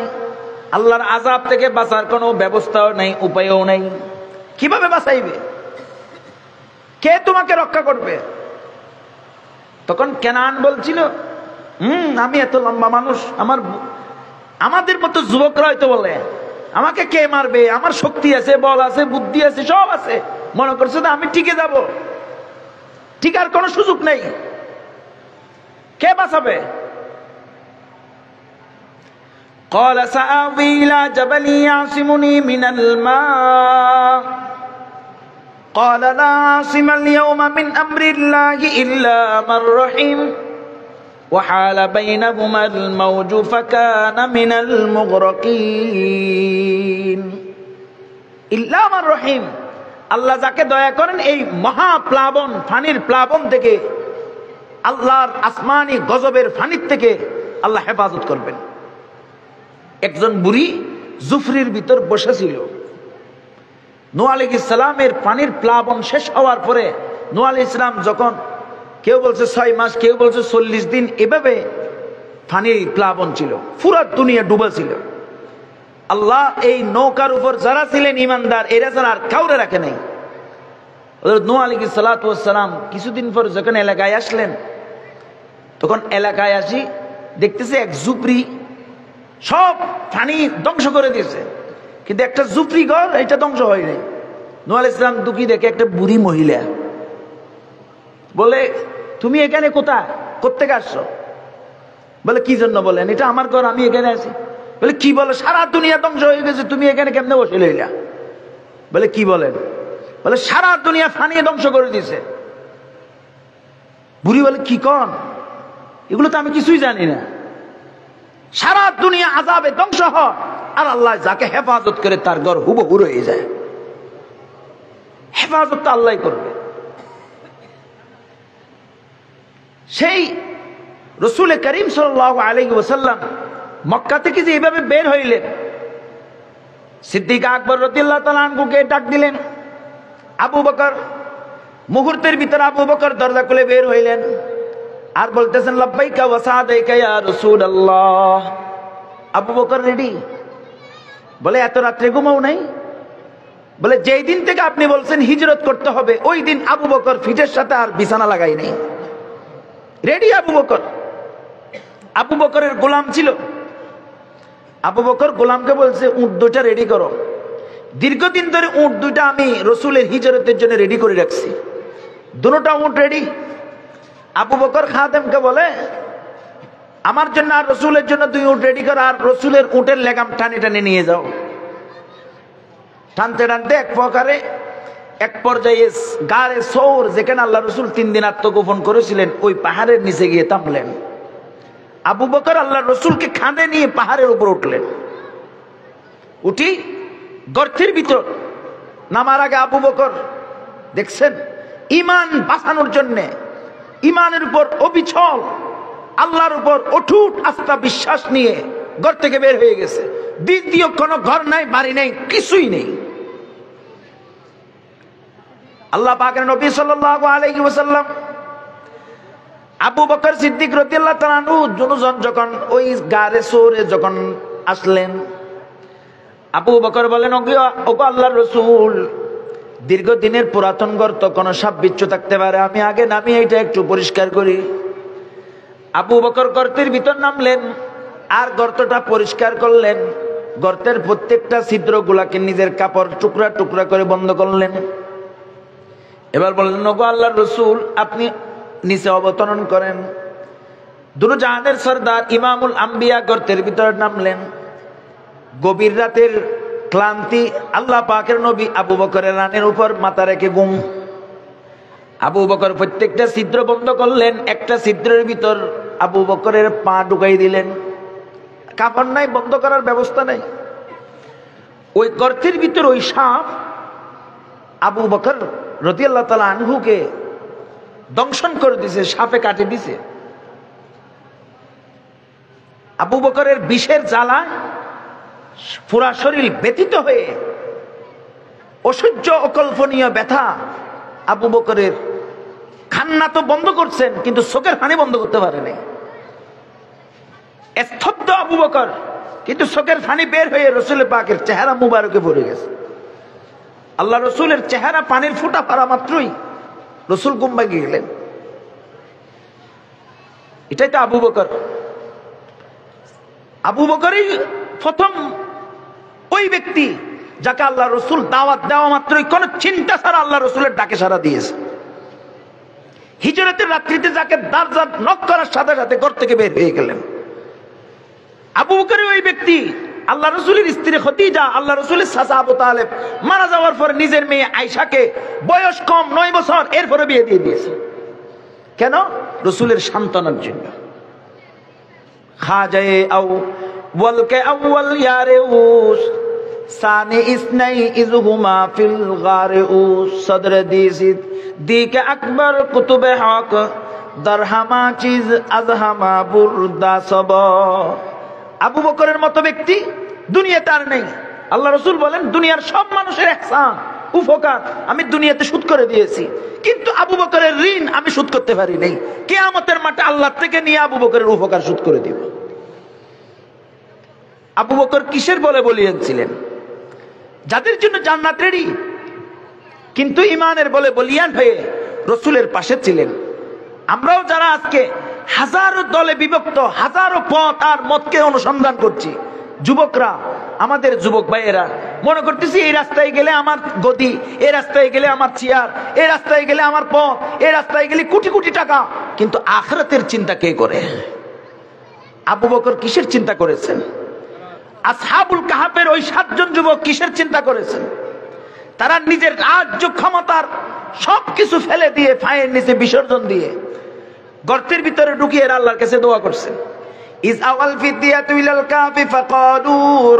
আল্লাহর আযাব থেকে বাঁচার কোনো ব্যবস্থাও নাই, উপায়ও নাই। কিভাবে বাঁচাইবে? কে তোমাকে রক্ষা করবে? তখন কেনান বলছিল, আমি এত লম্বা মানুষ, আমাদের মতো যুবকরা হয়তো বলে আমাকে কে মারবে, আমার শক্তি আছে, বল আছে, বুদ্ধি আছে, সব আছে, মনে করছে তো আমি টিকে যাব, টিকার কোনো সুযোগ নেই। কে বাঁচাবে? قال سآوي إلى جبل يعصمني من الماء قال لا عاصم اليوم من أمر الله إلا من رحم وحال بينهما الموج فكان من المغرقين إلا من رحم আল্লাহ যাকে দয়া করেন এই মহাপ্লাবন ফানির প্লাবন থেকে আল্লাহর আসমানি গজবের ফানির থেকে আল্লাহ হেফাজত করবেন। একজন বুড়ি জুফরির ভিতর বসেছিল। নূহ আলাইহিস সালামের পানির প্লাবন শেষ হওয়ার পরে নূহ আলাইহিস সালাম যখন কেউ বলছে 6 মাস, কেউ বলছে 40 দিন, এভাবে পানির প্লাবন ছিল, পুরো দুনিয়া ডুবা ছিল। আল্লাহ এই নৌকার উপর যারা ছিলেন ইমানদার এরা ছাড়া আর কাউরে রাখে নাই। নূহ আলাইহিস সালাতু ওয়াস সালাম কিছুদিন পর যখন এলাকায় আসলেন, তখন এলাকায় আসি দেখতেছে এক ঝুপড়ি সব পানি ধ্বংস করে দিয়েছে, কিন্তু একটা ঝুপড়ি ঘর এটা ধ্বংস হয় নাই। নূহ আলাইহিস সালাম দুঃখী দেখে একটা বুড়ি মহিলা বলে, তুমি এখানে কোত্থেকে আসছো? বলে, কি জন্য? বলেন, এটা আমার ঘর, আমি এখানে আছি। বলে, কি বলে, সারা দুনিয়া ধ্বংস হয়ে গেছে, তুমি এখানে কেমনে বসে লইলা? বলে, কি বলেন? বলে, সারা দুনিয়া ফানিয়ে ধ্বংস করে দিছে। বুড়ি বলে, কি কন? এগুলো তো আমি কিছুই জানি না। সারা দুনিয়া আযাবে ধ্বংস হয়, আর আল্লাহ যাকে হেফাজত করে তার ঘর হুবহু হয়ে যায়। হেফাজত তো আল্লাহ করবে। সেই রাসূল করিম সাল্লাল্লাহু আলাইহি ওয়াসাল্লাম মক্কা থেকে যে এইভাবে বের হইলেন, সিদ্দিক আকবর রাদিয়াল্লাহু তাআলা আনহুকে ডাক দিলেন। আবু বকর মুহূর্তের ভিতর আবু বকর দরজা খুলে বের হইলেন আর বলতেছেন, লাব্বাইকা ওয়া সাদাইকা ইয়া রাসূলুল্লাহ। আবু বকর রেডি। বলে, এত রাত্রে ঘুমাও নাই? বলে, যেই দিন থেকে আপনি বলছেন হিজরত করতে হবে ওই দিন আবু বকর ফিটের সাথে আর বিছানা লাগাই নাই। রেডি আবু বকর। আবু বকরের গোলাম ছিল। আবু বকর গোলামকে বলছে, উট দুইটা রেডি করো। দীর্ঘদিন ধরে উট দুইটা আমি রসুলের হিজরতের জন্য রেডি করে রাখছি, দুটোটা উট রেডি। আবু বকর খাদেমকে বলে, আমার জন্য আর রসুলের জন্য 2 উট রেডি কর, আর রসুলের উটের লেগাম টানে টানে নিয়ে যাও। টানতে টানতে এক পর্যায়ে গারে সৌর, যেখানে আল্লাহ রসুল 3 দিন আত্মগোপন করেছিলেন, ওই পাহাড়ের নিচে গিয়ে থামলেন। আবু বকর আল্লাহ রসুলকে খাঁদে নিয়ে পাহাড়ের উপর উঠলেন। উঠি গর্তের ভিতর নামার আগে আবু বকর দেখছেন ইমান বাঁচানোর জন্যে, ইমানের উপর অবিচল, আল্লাহর উপর অটুট আস্থা বিশ্বাস নিয়ে ঘর থেকে বের হয়ে গেছে। দ্বিতীয় কোনো ঘর নাই, বাড়ি নেই, কিছুই নেই। আল্লাহ পাকের নবী সাল্লাল্লাহু আলাইহি ওয়াসাল্লাম আবু বকর সিদ্দিক রাদিয়াল্লাহু তাআলা আনহু দুজন যখন ওই গারে সৌরে যখন আসলেন, আবু বকর বলেন, ওগো আল্লাহর রাসূল, দীর্ঘদিনের পুরাতন গর্ত, কোনো সাপ বিচ্ছু থাকতে পারে, আমি আগে নামি এটা একটু পরিষ্কার করি। আবু বকর গর্তের ভিতর নামলেন আর গর্তটা পরিষ্কার করলেন। গর্তের প্রত্যেকটা ছিদ্রগুলাকে নিজের কাপড় টুকরা টুকরা করে বন্ধ করলেন। এবার বললেন, ওগো আল্লাহর রাসূল, আপনি নিচে অবতরণ করেন। দুরজাহানের সরদার ইমামুল আম্বিয়া গর্তের ভিতর নামলেন। গভীর রাতের ক্লান্তি, আল্লাহ পাকের নবী আবু বকরের রানের উপর মাথা রেখে ঘুম। আবু বকর প্রত্যেকটা ছিদ্র বন্ধ করলেন। একটা ছিদ্রের ভিতর আবু বকরের পা ঢুকাই দিলেন। কাপড় নাই, বন্ধ করার ব্যবস্থা নাই। ওই গর্তের ভিতর ওই সাপ আবু বকর রাদিয়াল্লাহু তাআলা আনহুকে দংশন করে দিছে, সাপে কাটে দিছে। আবু বকরের বিষের জ্বালায় পুরা শরীর ব্যথিত হয়ে অসহ্য অকল্পনীয় ব্যথা। আবু বকরের কান্না তো বন্ধ করছেন, কিন্তু চোখের পানি বন্ধ করতে পারে নাই। স্তব্ধ আবু বকর, কিন্তু চোখের পানি বের হয়ে রসুল পাকের চেহারা মুবারকে ভরে গেছে। আল্লাহ রসুলের চেহারা পানির ফোঁটা পড়া মাত্রই রসুল ঘুম ভাঙিয়ে গেলেন। এটাই তো আবু বকর। আবু বকরই প্রথম ওই ব্যক্তি যাকে আল্লাহ রসুল দাওয়াত দেওয়া মাত্রই কোন চিন্তা ছাড়া আল্লাহ রসুলের ডাকে সাড়া দিয়েছে। হিজরতের রাত্রিতে যাকে দরজা নক করার সাথে সাথে ঘর থেকে বের হয়ে গেলেন। আবু বকর ওই ব্যক্তি আল্লাহ রসুলের স্ত্রী খদিজা, আল্লাহ রসুলের চাচা আবু তালেব মারা যাওয়ার পর নিজের মেয়ে আয়েশাকে বয়স কম 9 বছর এরপরে বিয়ে দিয়ে দিয়েছে। কেন? রসুলের সান্ত্বনার জন্য। খাজায়ে আউয়াল কে আউয়াল ইয়ারে উস সানি ইসনাই ইজহুমা ফিল গারে উস সদর দিসিদ দিকে আকবর কুতুবে হক দরহামা চিজ আজহামা বুরদা সব। আবু বকরের মতো ব্যক্তি দুনিয়াতে আর নেই। আল্লাহ রসুল বলেন দুনিয়ার সব মানুষের ইহসান উপকার আমি দুনিয়াতে শোধ করে দিয়েছি, কিন্তু আবু বকরের ঋণ আমি শোধ করতে পারি নাই। কিয়ামতের মাঠে আল্লাহ থেকে নিয়ে আবু বকরের উপকার শোধ করে দিব। আবু বকর কিসের বলে বলিয়ান? যাদের জন্য জান্নাত রেডি, কিন্তু ইমানের বলে বলিয়ান হয়ে রসুলের পাশে ছিলেন। আমরাও যারা আজকে হাজারো দলে বিভক্ত, হাজারো পথ আর মতকে অনুসন্ধান করছি, যুবকরা, আমাদের যুবক ভাইয়েরা মনে করতেছি এই রাস্তায় গেলে আমার গদি, এই রাস্তায় গেলে আমার চেয়ার, এই রাস্তায় গেলে আমার পথ, এই রাস্তায় গেলে কোটি কোটি টাকা। কিন্তু আখিরাতের চিন্তা কে করে? আবু বকর কিসের চিন্তা করেছেন? আসহাবুল কাহাফের ওই 7 জন যুবক কিসের চিন্তা করেছেন? তারা নিজের রাজ্য ক্ষমতার সবকিছু ফেলে দিয়ে, পায়ের নিচে বিসর্জন দিয়ে গর্তের ভিতরে ঢুকিয়ে আল্লাহর কাছে দোয়া করছেন। ইজ আওয়াল ফিদিয়াতু ইলাল কাফি ফাকালু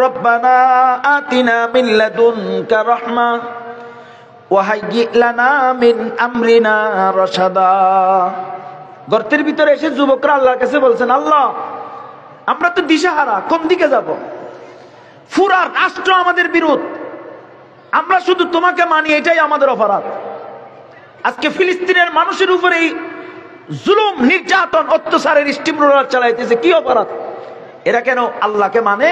রব্বানা আতিনা মিন লাদুনকা রাহমা ওয়া হাইয়্যি লানা মিন আমরিনা রাশাদা। গর্তের ভিতরে এসে যুবকরা আল্লাহর কাছে বলছেন, আল্লাহ আমরা তো দিশাহারা, কোন দিকে যাব? পুরা রাষ্ট্র আমাদের বিরোধ, আমরা শুধু তোমাকে মানি, এটাই আমাদের অপরাধ। আজকে ফিলিস্তিনের মানুষের উপরে এই জুলুম, নির্যাতন, অত্যাচারের স্টিম রোলার চালাইতেছে, কি অপরাধ? এরা কেন আল্লাহকে মানে?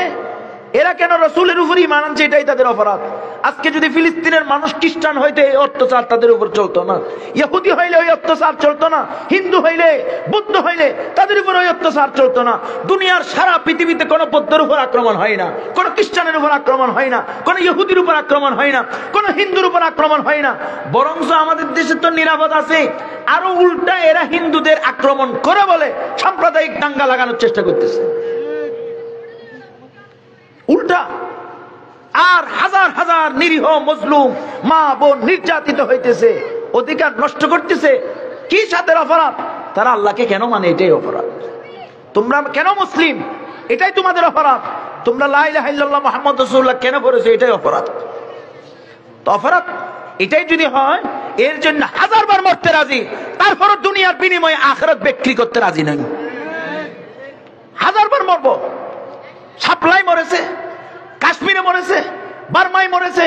এরা কেন রসুলের উপর ঈমান আনছে? এটাই তাদের অপরাধ। আজকে যদি ফিলিস্তিনের মানুষ খ্রিস্টান হইতে এই অত্যাচার তাদের উপর চলতো না, ইহুদি হইলে ওই অত্যাচার চলতো না, হিন্দু হইলে, বৌদ্ধ হইলে তাদের উপর ওই অত্যাচার চলতো না। দুনিয়ার সারা পৃথিবীতে কোনো বৌদ্ধের উপর আক্রমণ হয় না, কোনো খ্রিস্টানের উপর আক্রমণ হয় না, কোনো ইহুদির উপর আক্রমণ হয় না, কোনো হিন্দুর উপর আক্রমণ হয় না। বরঞ্চ আমাদের দেশে তো নিরাপদ আছে, আরো উল্টা এরা হিন্দুদের আক্রমণ করে বলে সাম্প্রদায়িক দাঙ্গা লাগানোর চেষ্টা করতেছে, উল্টা। আর হাজার হাজার নিরীহ মুসলিম মা বোন নির্যাতিত হইতেছে, অধিকার নষ্ট করতেছে। কি সাথের অপরাধ? তারা আল্লাহকে কেন মানে? এটাই অপরাধ। তোমরা কেন মুসলিম? এটাই তোমাদের অপরাধ। তোমরা লা ইলাহা ইল্লাল্লাহ মুহাম্মদ রাসূলুল্লাহ কেন পড়েছো? এটাই অপরাধ। তো অপরাধ এটাই যদি হয়, এর জন্য হাজারবার মরতে রাজি, তারপরও দুনিয়ার বিনিময়ে আখিরাত বিক্রি করতে রাজি নই। হাজারবার মরবো। সাপ্লাই মরেছে, কাশ্মীরে মরেছে, বার্মায় মরেছে,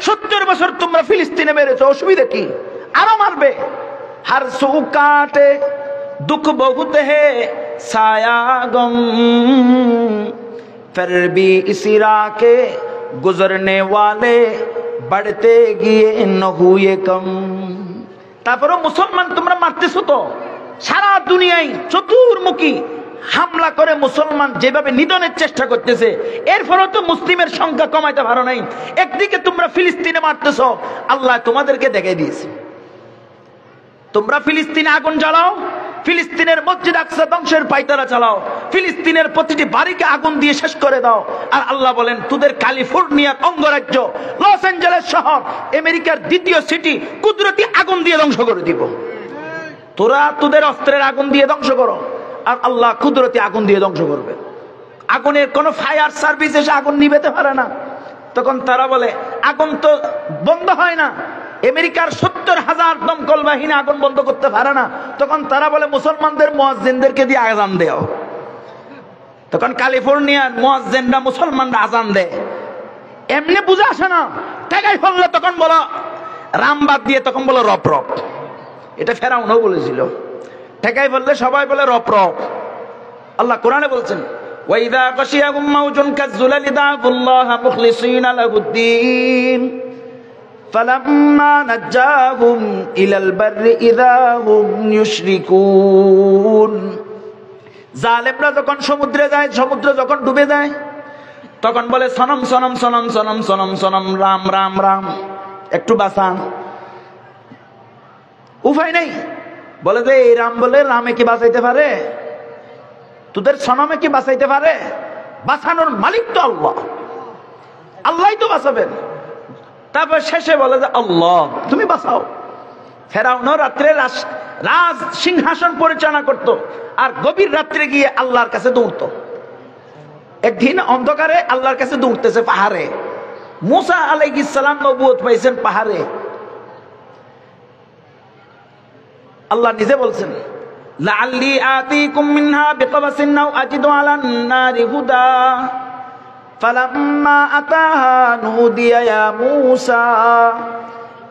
70 বছর তোমরা ফিলিস্তিনে মেরেছো, অসুবিধা কি? আরো মারবে। हर सू काटे दुख बहुत है साया गम फिर भी इसी राह के गुजरने वाले बढ़ते गए न हुए कम। তারপরও মুসলমান তোমরা মারতেছো তো, সারা দুনিয়ায় চতুর্মুখী হামলা করে মুসলমান যেভাবে নিধনের চেষ্টা করতেছে, এরপরও তো মুসলিমের সংখ্যা কমাইতে পারো নাই। একদিকে তোমরা ফিলিস্তিনে মারতেছো, আল্লাহ তোমাদেরকে দেখাই দিয়েছে। তোমরা ফিলিস্তিনে আগুন জ্বালাও, ফিলিস্তিনের মসজিদ আকসা ধ্বংসের পায়তারা চালাও, ফিলিস্তিনের প্রতিটি বাড়িকে আগুন দিয়ে শেষ করে দাও। আর আল্লাহ বলেন তোদের ক্যালিফোর্নিয়ার অঙ্গরাজ্য লস অ্যাঞ্জেলেস শহর, আমেরিকার দ্বিতীয় সিটি কুদরতি আগুন দিয়ে ধ্বংস করে দিব। তোরা তোদের অস্ত্রের আগুন দিয়ে ধ্বংস করো, আর আল্লাহ কুদরতি আগুন দিয়ে ধ্বংস করবে। আগুনের কোনো ফায়ার সার্ভিস এসে আগুন নিভাতে পারে না। তখন তারা বলে আগুন তো বন্ধ হয় না, আমেরিকার 70,000 দমকল বাহিনী আগুন বন্ধ করতে পারে না। তখন তারা বলে মুসলমানদের মুয়াজ্জিনদেরকে দিয়ে আজান দেও। তখন ক্যালিফোর্নিয়ার মুয়াজ্জিনরা মুসলমানরা আজান দেয়, এমনি বুঝে আসে না। ঠেকাই ফেললে তখন বলো রামবাদ দিয়ে, তখন বলো রপ রপ। এটা ফেরাউনও বলেছিল, ঠেকাই ফেললে সবাই বলে রপ রপ। আল্লাহ কোরআনে বলছেন ওয়াইদা গাশিয়াহুম মাউজুন কাযুলালি দাউল্লাহ মুখলিসিনা লাহুদ্দিন ফালাম্মা নাজ্জাহুম ইলাল বাররি ইযা হুম ইউশরিকুন। জালেমরা যখন সমুদ্রে যায়, সমুদ্র যখন ডুবে যায়, তখন বলে সনম সনম সনম সনম সনম সনম রাম রাম রাম, একটু বাঁচান। উপায় নেই, বলে যে এই রাম বলে রামে কি বাঁচাইতে পারে? তোদের সনমে কি বাঁচাইতে পারে? বাঁচানোর মালিক তো আল্লাহ। আল্লাহই তো বাঁচাবেন। তারপর শেষে বলে যে আল্লাহ তুমি বাঁচাও। ফেরাউনও রাত্রে রাজ সিংহাসন পরিচালনা করত, আর গভীর রাত্রে গিয়ে আল্লাহর কাছে দৌড়তো। একদিন অন্ধকারে আল্লাহর কাছে দৌড়তেছে পাহাড়ে। মুসা আলাইহিস সালাম নবুয়ত পাইছেন পাহাড়ে। আল্লাহ নিজে বলছেন লাআল্লি আতিকুম মিনহা বিকবাসিন আও আজিদু আলান নারি হুদা ফালাম্মা আতাহা নুদিয়া ইয়া মুসা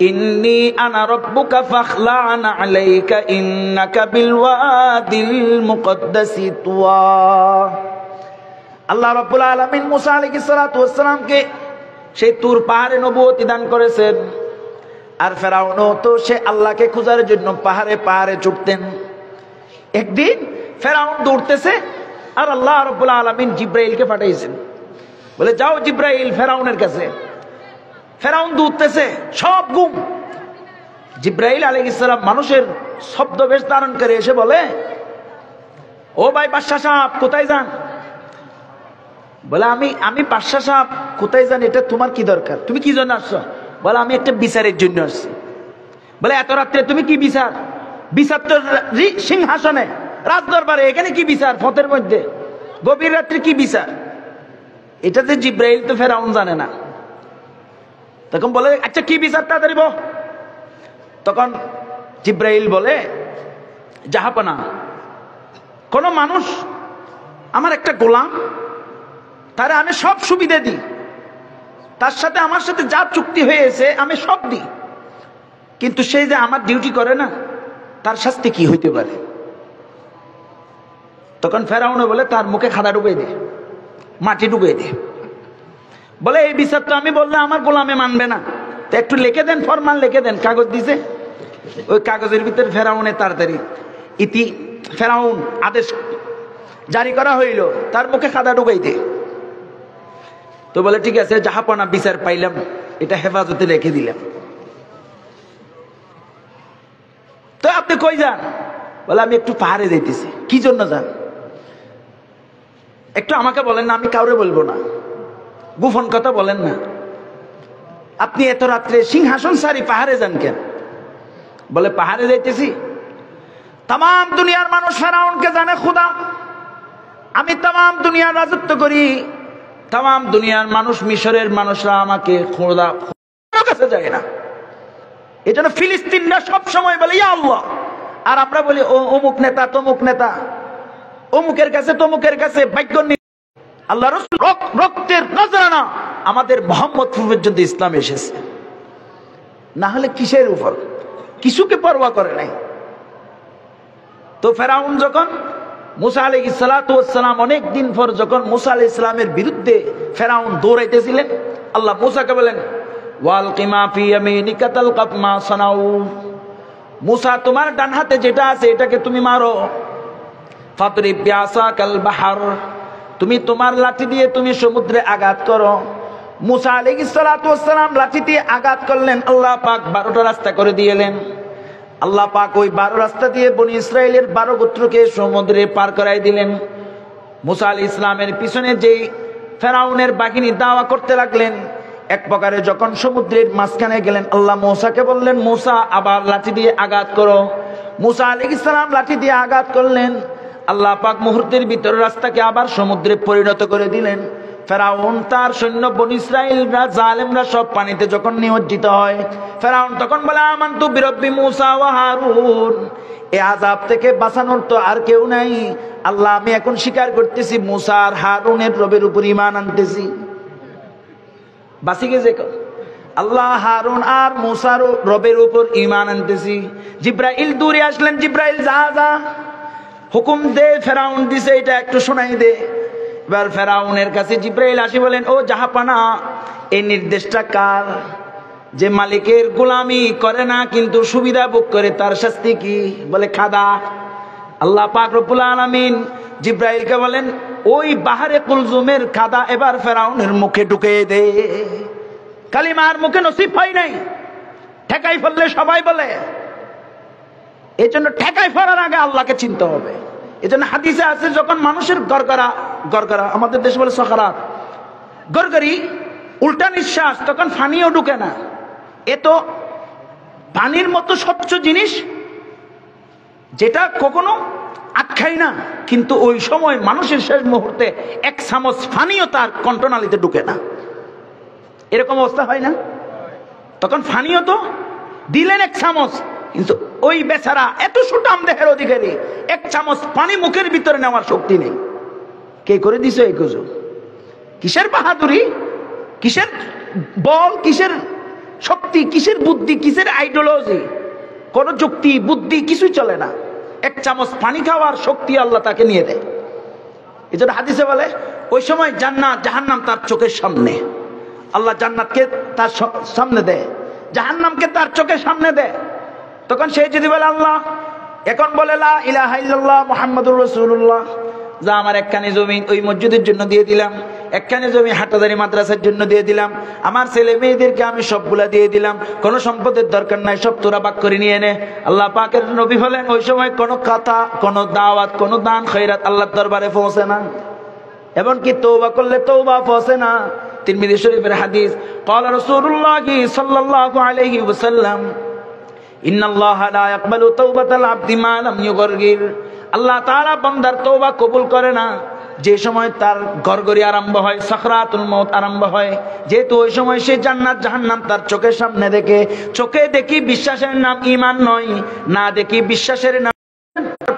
ইন্নী আনা রাব্বুকা ফাখলা'ন আলাইকা ইন্নাকা বিল ওয়াদিল মুকদ্দাসি তুয়া। আল্লাহ রাব্বুল আলামিন মুসা আলাইহিস সালাতু ওয়াস সালামকে সেই তুর পাহাড়ে নবুয়তি দান করেছেন। আর ফেরাউনও তো সে আল্লাহকে খোঁজার জন্য পাহাড়ে পাহাড়ে ছুটতেন। একদিন ফেরাউন দৌড়তেছে, আর আল্লাহ রাব্বুল আলামিন জিব্রাইলকে পাঠাইছেন, বলে যাও জিব্রাইল ফেরাউনের কাছে। ফেরাউন দৌড়তেছে, সব গুম। জিব্রাইল আলাইহিস সালাম মানুষের শব্দবেশ ধারণ করে এসে বলে, ও ভাই বাদশা সাহেব কোথায় যান? বলে আমি বাদশা সাহেব কোথায় যান এটা তোমার কি দরকার? তুমি কি জন্য আসছো? বলে আমি একটা বিচারের জন্য আসছি। বলে এত রাত্রে তুমি কি বিচার? বিচার তো সিংহাসনে রাজ দরবারে, এখানে কি বিচার? পথের মধ্যে গভীর রাত্রে কি বিচার? এটাতে জিব্রাইল তো ফেরাউন জানে না। তখন বলে আচ্ছা কি বিচার তাড়াতাড়ি বল। তখন জিব্রাইল বলে জাহাপনা, কোন মানুষ আমার একটা গোলাম, তারে আমি সব সুবিধা দিই, তার সাথে আমার সাথে যা চুক্তি হয়েছে আমি সব দিই, কিন্তু সেই যে আমার ডিউটি করে না, তার শাস্তি কি হইতে পারে? তখন ফেরাউনে বলে তার মুখে খাদা ডুবিয়ে দে, মাটি ডুবিয়ে দে। বলে এই বিচার তো আমি বললে আমার গোলামে মানবে না, তো একটু লিখে দেন, ফরমান লিখে দেন। কাগজ দিছে, ওই কাগজের ভিতরে ফেরাউনে তাড়াতাড়ি ফেরাউন আদেশ জারি করা হইল, তার মুখে খাদা ডুবাই দে। তো বলে ঠিক আছে জাহাপনা, বিচার পাইলাম, এটা হেফাজতে রেখে দিলাম। তো আপনি কই যান? বলে আমি একটু পাহাড়ে যাইতেছি। কি জন্য যান? একটু আমাকে বলেন না, আমি কাউরে বলবো না, গোপন কথা বলেন না। আপনি এত রাত্রে সিংহাসন সারি পাহাড়ে যান কেন? বলে পাহাড়ে যাইতেছি, তাম দুনিয়ার মানুষ ফেরাউনকে জানে খোদা, আমি তাম দুনিয়ার রাজত্ব করি, তাম দুনিয়ার মানুষ, মিশরের মানুষরা আমাকে খোদা কাছে যায় না। এই জন্য ফিলিস্তিনরা সব সময় বলে ইয়া আল্লাহ, আর আমরা বলি ও অমুক নেতা তমুক নেতা, অমুকের কাছে তমুকের কাছে। ভাগ্য আল্লাহ রাসূল রক্তের নজরানা আমাদের মুহাম্মদ পর্যন্ত ইসলাম এসেছে, না হলে কিসের উপর? কিছুকে পরোয়া করে নাই। তো ফেরাউন যখন মুসা আলাইহিস সালাতু ওয়াস সালাম অনেক দিন পর যখন মুসা আলাইহিস সালামের বিরুদ্ধে ফেরাউন দৌড়াইতেছিলেন, আল্লাহ মুসাকে বলেন ওয়ালকি মা ফি ইয়ামিনিকা তালকাফ মা সানাউ, মুসা তোমার ডান হাতে যেটা আছে এটাকে তুমি মারো। ফাতরিব বিআসাকাল বাহর, তুমি তোমার লাঠি দিয়ে তুমি সমুদ্রে আঘাত করো। মুসা আলাইহিস সালাতু ওয়াস সালাম লাঠি দিয়ে আঘাত করলেন, আল্লাহ পাক 12টা রাস্তা করে দিলেন। আল্লাহ পাক ওই 12 রাস্তা দিয়ে বনি ইসরাইলের 12 গোত্রকে সমুদ্রে পার করাই দিলেন। মুসা আলাইহিস ইসলামের পিছনে যেই ফেরাউনের বাহিনী দাওয়া করতে লাগলেন, এক প্রকারে যখন সমুদ্রের মাঝখানে গেলেন, আল্লাহ মুসাকে বললেন মুসা আবার লাঠি দিয়ে আঘাত করো। মুসা আলাইহিস সালাম লাঠি দিয়ে আঘাত করলেন, আল্লাহ পাক মুহূর্তের ভিতরে রাস্তাকে আবার সমুদ্রে পরিণত করে দিলেন। ফেরাউন তার সৈন্য বনি ইসরাইলরা জালেমরা সব পানিতে যখন নিমজ্জিত হয়, ফেরাউন তখন বলে আমানতু বিরব্বি মুসা ওয়া হারুন, এই আযাব থেকে বাঁচানোর তো আর কেউ নাই। আল্লাহ আমি এখন স্বীকার করতেছি মুসা আর হারুনের রবের উপর ঈমান আনতেছি। বাঁচি গেছে আল্লাহ, হারুন আর মুসার রবের উপর ঈমান আনতেছি। জিব্রাইল দূরে আসলেন, জিব্রাইল যা যা হুকুম দে, ফেরাউন দিছে এটা একটু শোনাই দে। এবার ফেরাউনের কাছে জিব্রাইল আসি বলেন ও জাহাপানা, এই নির্দেশটা কার? যে মালিকের গোলামি করে না কিন্তু সুবিধা ভোগ করে, তার শাস্তি কি? বলে খাদা। আল্লাহ পাক রব্বুল আলামিন জিব্রাইলকে বলেন ওই বাহারে কুলজুমের খাদা এবার ফেরাউনের মুখে ঢুকে দে। কালিমার মুখে নসিব হয় নাই, ঠেকাই ফেললে সবাই বলে। এই জন্য ঠেকাই ফেলার আগে আল্লাহকে চিনতে হবে। এই জন্য হাদিসে আছে যখন মানুষের গরগরা, আমাদের দেশে বলে সকারাত, গরগরি উল্টা নিঃশ্বাস, তখন পানিও ঢুকে না। এ তো পানির মতো স্বচ্ছ জিনিস যেটা কখনো আটকায় না, কিন্তু ওই সময় মানুষের শেষ মুহূর্তে এক চামচ পানিও তার কণ্ঠনালীতে ঢুকে না। এরকম অবস্থা হয় না? তখন পানিও তো দিলেন এক চামচ, কিন্তু ওই বেচারা এত সুঠাম দেহের অধিকারী, এক চামচ পানি মুখের ভিতরে নেওয়ার শক্তি নেই। কে করে দিছে এই কুজো? কিসের বাহাদুরি, কিসের বল, কিসের শক্তি, কিসের বুদ্ধি, কিসের আইডিওলজি? কোন যুক্তি বুদ্ধি কিছুই চলে না। এক চামচ পানি খাওয়ার শক্তি আল্লাহ তাকে নিয়ে দেয়। এই জন্য হাদিসে বলে ওই সময় জান্নাত জাহান্নাম তার চোখের সামনে। আল্লাহ জান্নাতকে তার সামনে দেয়, জাহান্নামকে তার চোখের সামনে দেয়। তখন সে যদি বলে আল্লাহ, এখন বলে লা ইলাহা ইল্লাল্লাহ মুহাম্মাদুর রাসূলুল্লাহ, যা আমার একখানি জমি ওই মসজিদের জন্য দিয়ে দিলাম, একখানি জমি হাটাদারি মাদ্রাসার জন্য দিয়ে দিলাম, আমার ছেলে মেয়েদেরকে আমি সবগুলা দিয়ে দিলাম, কোনো সম্পদের দরকার নাই, সব তোরা ভাগ করে নিয়ে নে। আল্লাহ পাকের নবী বলেন ওই সময় কোনো কথা, কোনো দাওয়াত, কোনো দান খয়রাত আল্লাহর দরবারে পৌঁছে না, এমনকি তওবা করলে তওবা পৌঁছে না। তিরমিজি শরীফের হাদিস, ক্বালা রাসূলুল্লাহ সাল্লাল্লাহু আলাইহি ওয়াসাল্লাম ইন্নাল্লাহা লা ইয়াকবালু তাওবাতাল আবদি মা লাম ইউগরগির। আল্লাহ তাআলা বান্দার তওবা কবুল করে না যে সময় তার গরগরি আরম্ভ হয়, সাকরাতুল মউত আরম্ভ হয়। যেহেতু ওই সময় সে জান্নাত জাহান্নাম তার চোখের সামনে দেখে, চোখে দেখি বিশ্বাসের নাম ঈমান নয়, না দেখি বিশ্বাসের নাম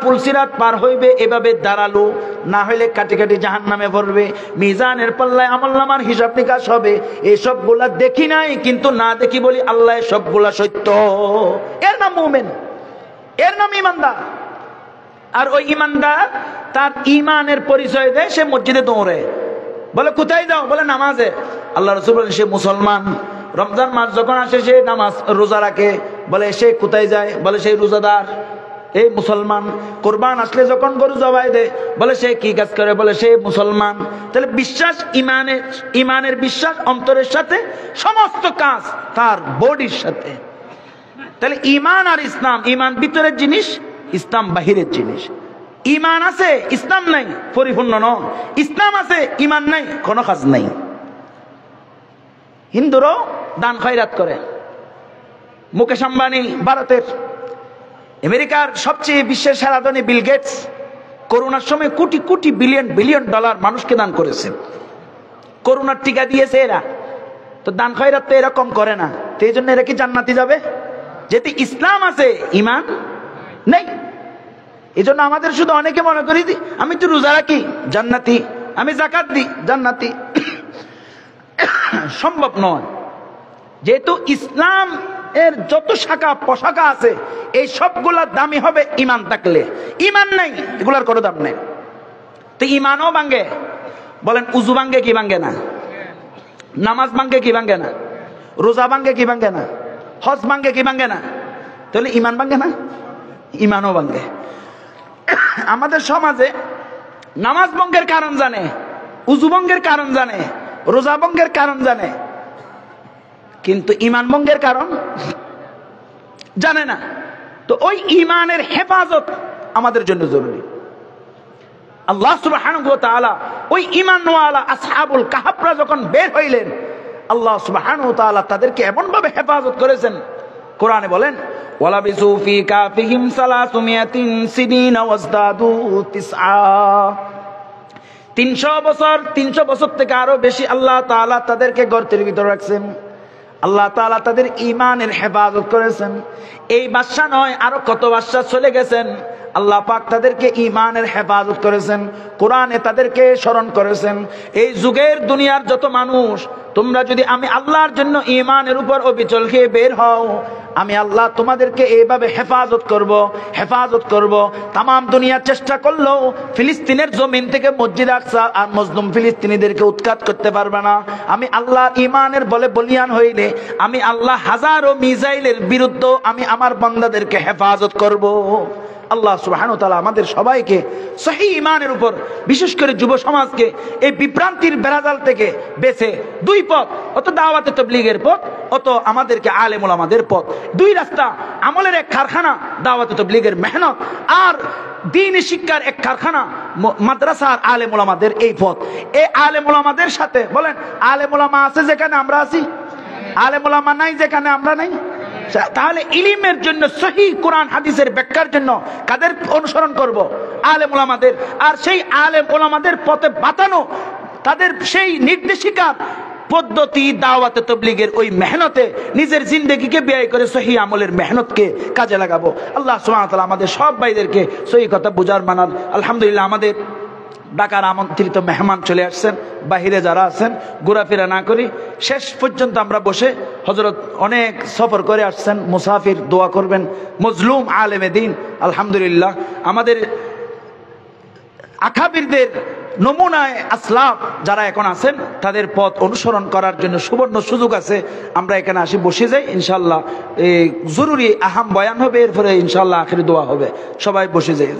পুলসিরাত পার হইবে এভাবে দাঁড়ালো, না হইলে কাটি কাটি জাহান্নামে পড়বে। মিজানের পাল্লায় আমলনামার হিসাব নিকাশ হবে। এই সবগুলা দেখি নাই, কিন্তু না দেখি বলি আল্লাহ সবগুলা সত্য। এর নাম মুমিন, এর নাম ঈমানদার। আর ওই ঈমানদার তার ঈমানের পরিচয় দেয়, সে মসজিদে দৌড়ে, বলে কোথায় যাও? বলে নামাজে। আল্লাহ রাসূল বলেন সে মুসলমান। রমজান মাস যখন আসে সে নামাজ রোজা রাখে, বলে সে কোথায় যায়? বলে সেই রোজাদার, এই মুসলমান। কোরবান আসলে যখন গরু জবাই দেয়, বলে সে কি কাজ করে? বলে সে মুসলমান। তাহলে বিশ্বাস, ইমানের বিশ্বাস অন্তরের সাথে, সমস্ত কাজ তার বডির সাথে। তাহলে ঈমান আর ইসলাম, ঈমান ভিতরের জিনিস, ইসলাম বাহিরের জিনিস। ঈমান আছে ইসলাম নাই, পরিপূর্ণ নয়। ইসলাম আছে ঈমান নাই, কোনো কাজ নাই। হিন্দুরাও দান খয়রাত করে। মুকেশ আম্বানি ভারতের, আমেরিকার সবচেয়ে বিশ্বের সেরা ধনী বিল গেটস করোনার সময় crore crore billion billion dollar মানুষকে দান করেছে। করোনার টিকা দিয়েছে এরা। তো দান খয়রাত তো এরকম করে না, তো এই জন্য এরা কি জান্নাতি যাবে? যেতে ইসলাম আছে ঈমান নেই। এই জন্য আমাদের শুধু অনেকে মনে করি আমি তো রোজা রাখি জান্নাতি, আমি যাকাত দিই জান্নাতি। সম্ভব নয়। যেহেতু ইসলাম এর যত শাখা প্রশাখা আছে, এই সবগুলা দামি হবে ঈমান থাকলে। ঈমান নাই, এগুলার কোনো দাম নেই। তো ঈমানও ভাঙ্গে। বলেন উযু ভাঙ্গে কি ভাঙ্গে না? নামাজ ভাঙ্গে কি ভাঙ্গে না? রোজা ভাঙ্গে কি ভাঙ্গে না? হজ ভাঙ্গে কি ভাঙ্গে না? তাহলে ঈমান ভাঙ্গে না? ঈমানও ভাঙ্গে। আমাদের সমাজে নামাজ ভঙ্গের কারণ জানে, উযু ভঙ্গের কারণ জানে, রোজা ভঙ্গের কারণ জানে, কিন্তু ঈমান ভঙ্গের কারণ জানে না। তো ওই ঈমানের হেফাজত আমাদের জন্য জরুরি। আল্লাহ সুবহানাহু ওয়া তাআলা ওই ঈমানওয়ালা আসহাবুল কাহফরা যখন বের হইলেন, আল্লাহ সুবহানাহু ওয়া তাআলা তাদেরকে এমন ভাবে হেফাজত করেছেন। কোরআনে বলেন ওয়ালাবিসু ফি কাফিহিম সালাসুমিয়াতিন সিনিনা ওয়াজদাদু তিসআ। 300 বছর থেকে আরো বেশি আল্লাহ তাআলা তাদেরকে গর্তের ভিতরে রাখছেন। আল্লাহ তাআলা তাদের ঈমানের হেফাজত করেছেন। এই বাদশা নয়, আরো কত বাদশা চলে গেছেন, আল্লাহ পাক তাদেরকে ঈমানের হেফাজত করেছেন। কোরআনে তাদেরকে স্মরণ করেছেন। এই যুগের দুনিয়ার যত মানুষ, তোমরা যদি আমি আল্লাহর জন্য ঈমানের উপর অবিচল খেয়ে বের হও, আমি আল্লাহ তোমাদেরকে এইভাবে হেফাজত করব। তামাম দুনিয়া চেষ্টা করলেও ফিলিস্তিনের জমিন থেকে মসজিদ আকসা আর মজলুম ফিলিস্তিনিদেরকে উৎখাত করতে পারবে না। আমি আল্লাহ ঈমানের বলে বলিয়ান হইলে আমি আল্লাহ হাজারো মিসাইলের বিরুদ্ধে আমি আমার বান্দাদেরকে হেফাজত করব। আল্লাহ সুবহানাহু ওয়া তাআলা আমাদের সবাইকে সহিহ ঈমানের উপর, বিশেষ করে যুব সমাজকে এই বিভ্রান্তির বেড়াজাল থেকে বেঁচে দুই পথ, অত দাওয়াতে তাবলীগের পথ, অত আমাদেরকে আলেম ওলামাদের পথ, দুই রাস্তা, আমলের এক কারখানা দাওয়াত তাবলীগের মেহনত, আর দ্বীনি শিক্ষার এক কারখানা মাদ্রাসা আর আলেম ওলামাদের এই পথ। এই আলেম ওলামাদের সাথে বলেন, আলেম ওলামা আছে যেখানে আমরা আছি, আলেম ওলামা নাই যেখানে আমরা নাই। তাহলে ইলমের জন্য, সহিহ কোরআন হাদিসের ব্যাখ্যার জন্য কাদের অনুসরণ করব? আলেম ওলামাদের। আর সেই আলেম ওলামাদের পথে বাতানো, তাদের সেই নির্দেশিকার পদ্ধতি, দাওয়াতে তাবলীগের ওই মেহনতে নিজের জিন্দেগিকে ব্যয় করে সহিহ আমলের মেহনতকে কাজে লাগাবো। আল্লাহ সুবহানাহু ওয়া তাআলা আমাদের সব ভাইদেরকে সহিহ কথা বুঝার মানার। আলহামদুলিল্লাহ, আমাদের ঢাকার আমন্ত্রিত মেহমান চলে আসছেন, বাহিরে যারা আছেন ঘোরাফেরা না করি, শেষ পর্যন্ত আমরা বসে, হযরত অনেক সফর করে আসছেন, মুসাফির, দোয়া করবেন, মজলুম আলেমে দ্বীন। আলহামদুলিল্লাহ, আমাদের আকাবিরদের নমুনায় আসলাফ যারা এখন আছেন, তাদের পথ অনুসরণ করার জন্য সুবর্ণ সুযোগ আছে। আমরা এখানে আসি, বসে যাই, ইনশাআল্লাহ জরুরি আহাম বয়ান হবে, এরপরে ইনশাআল্লাহ আখিরি দোয়া হবে। সবাই বসে যাই।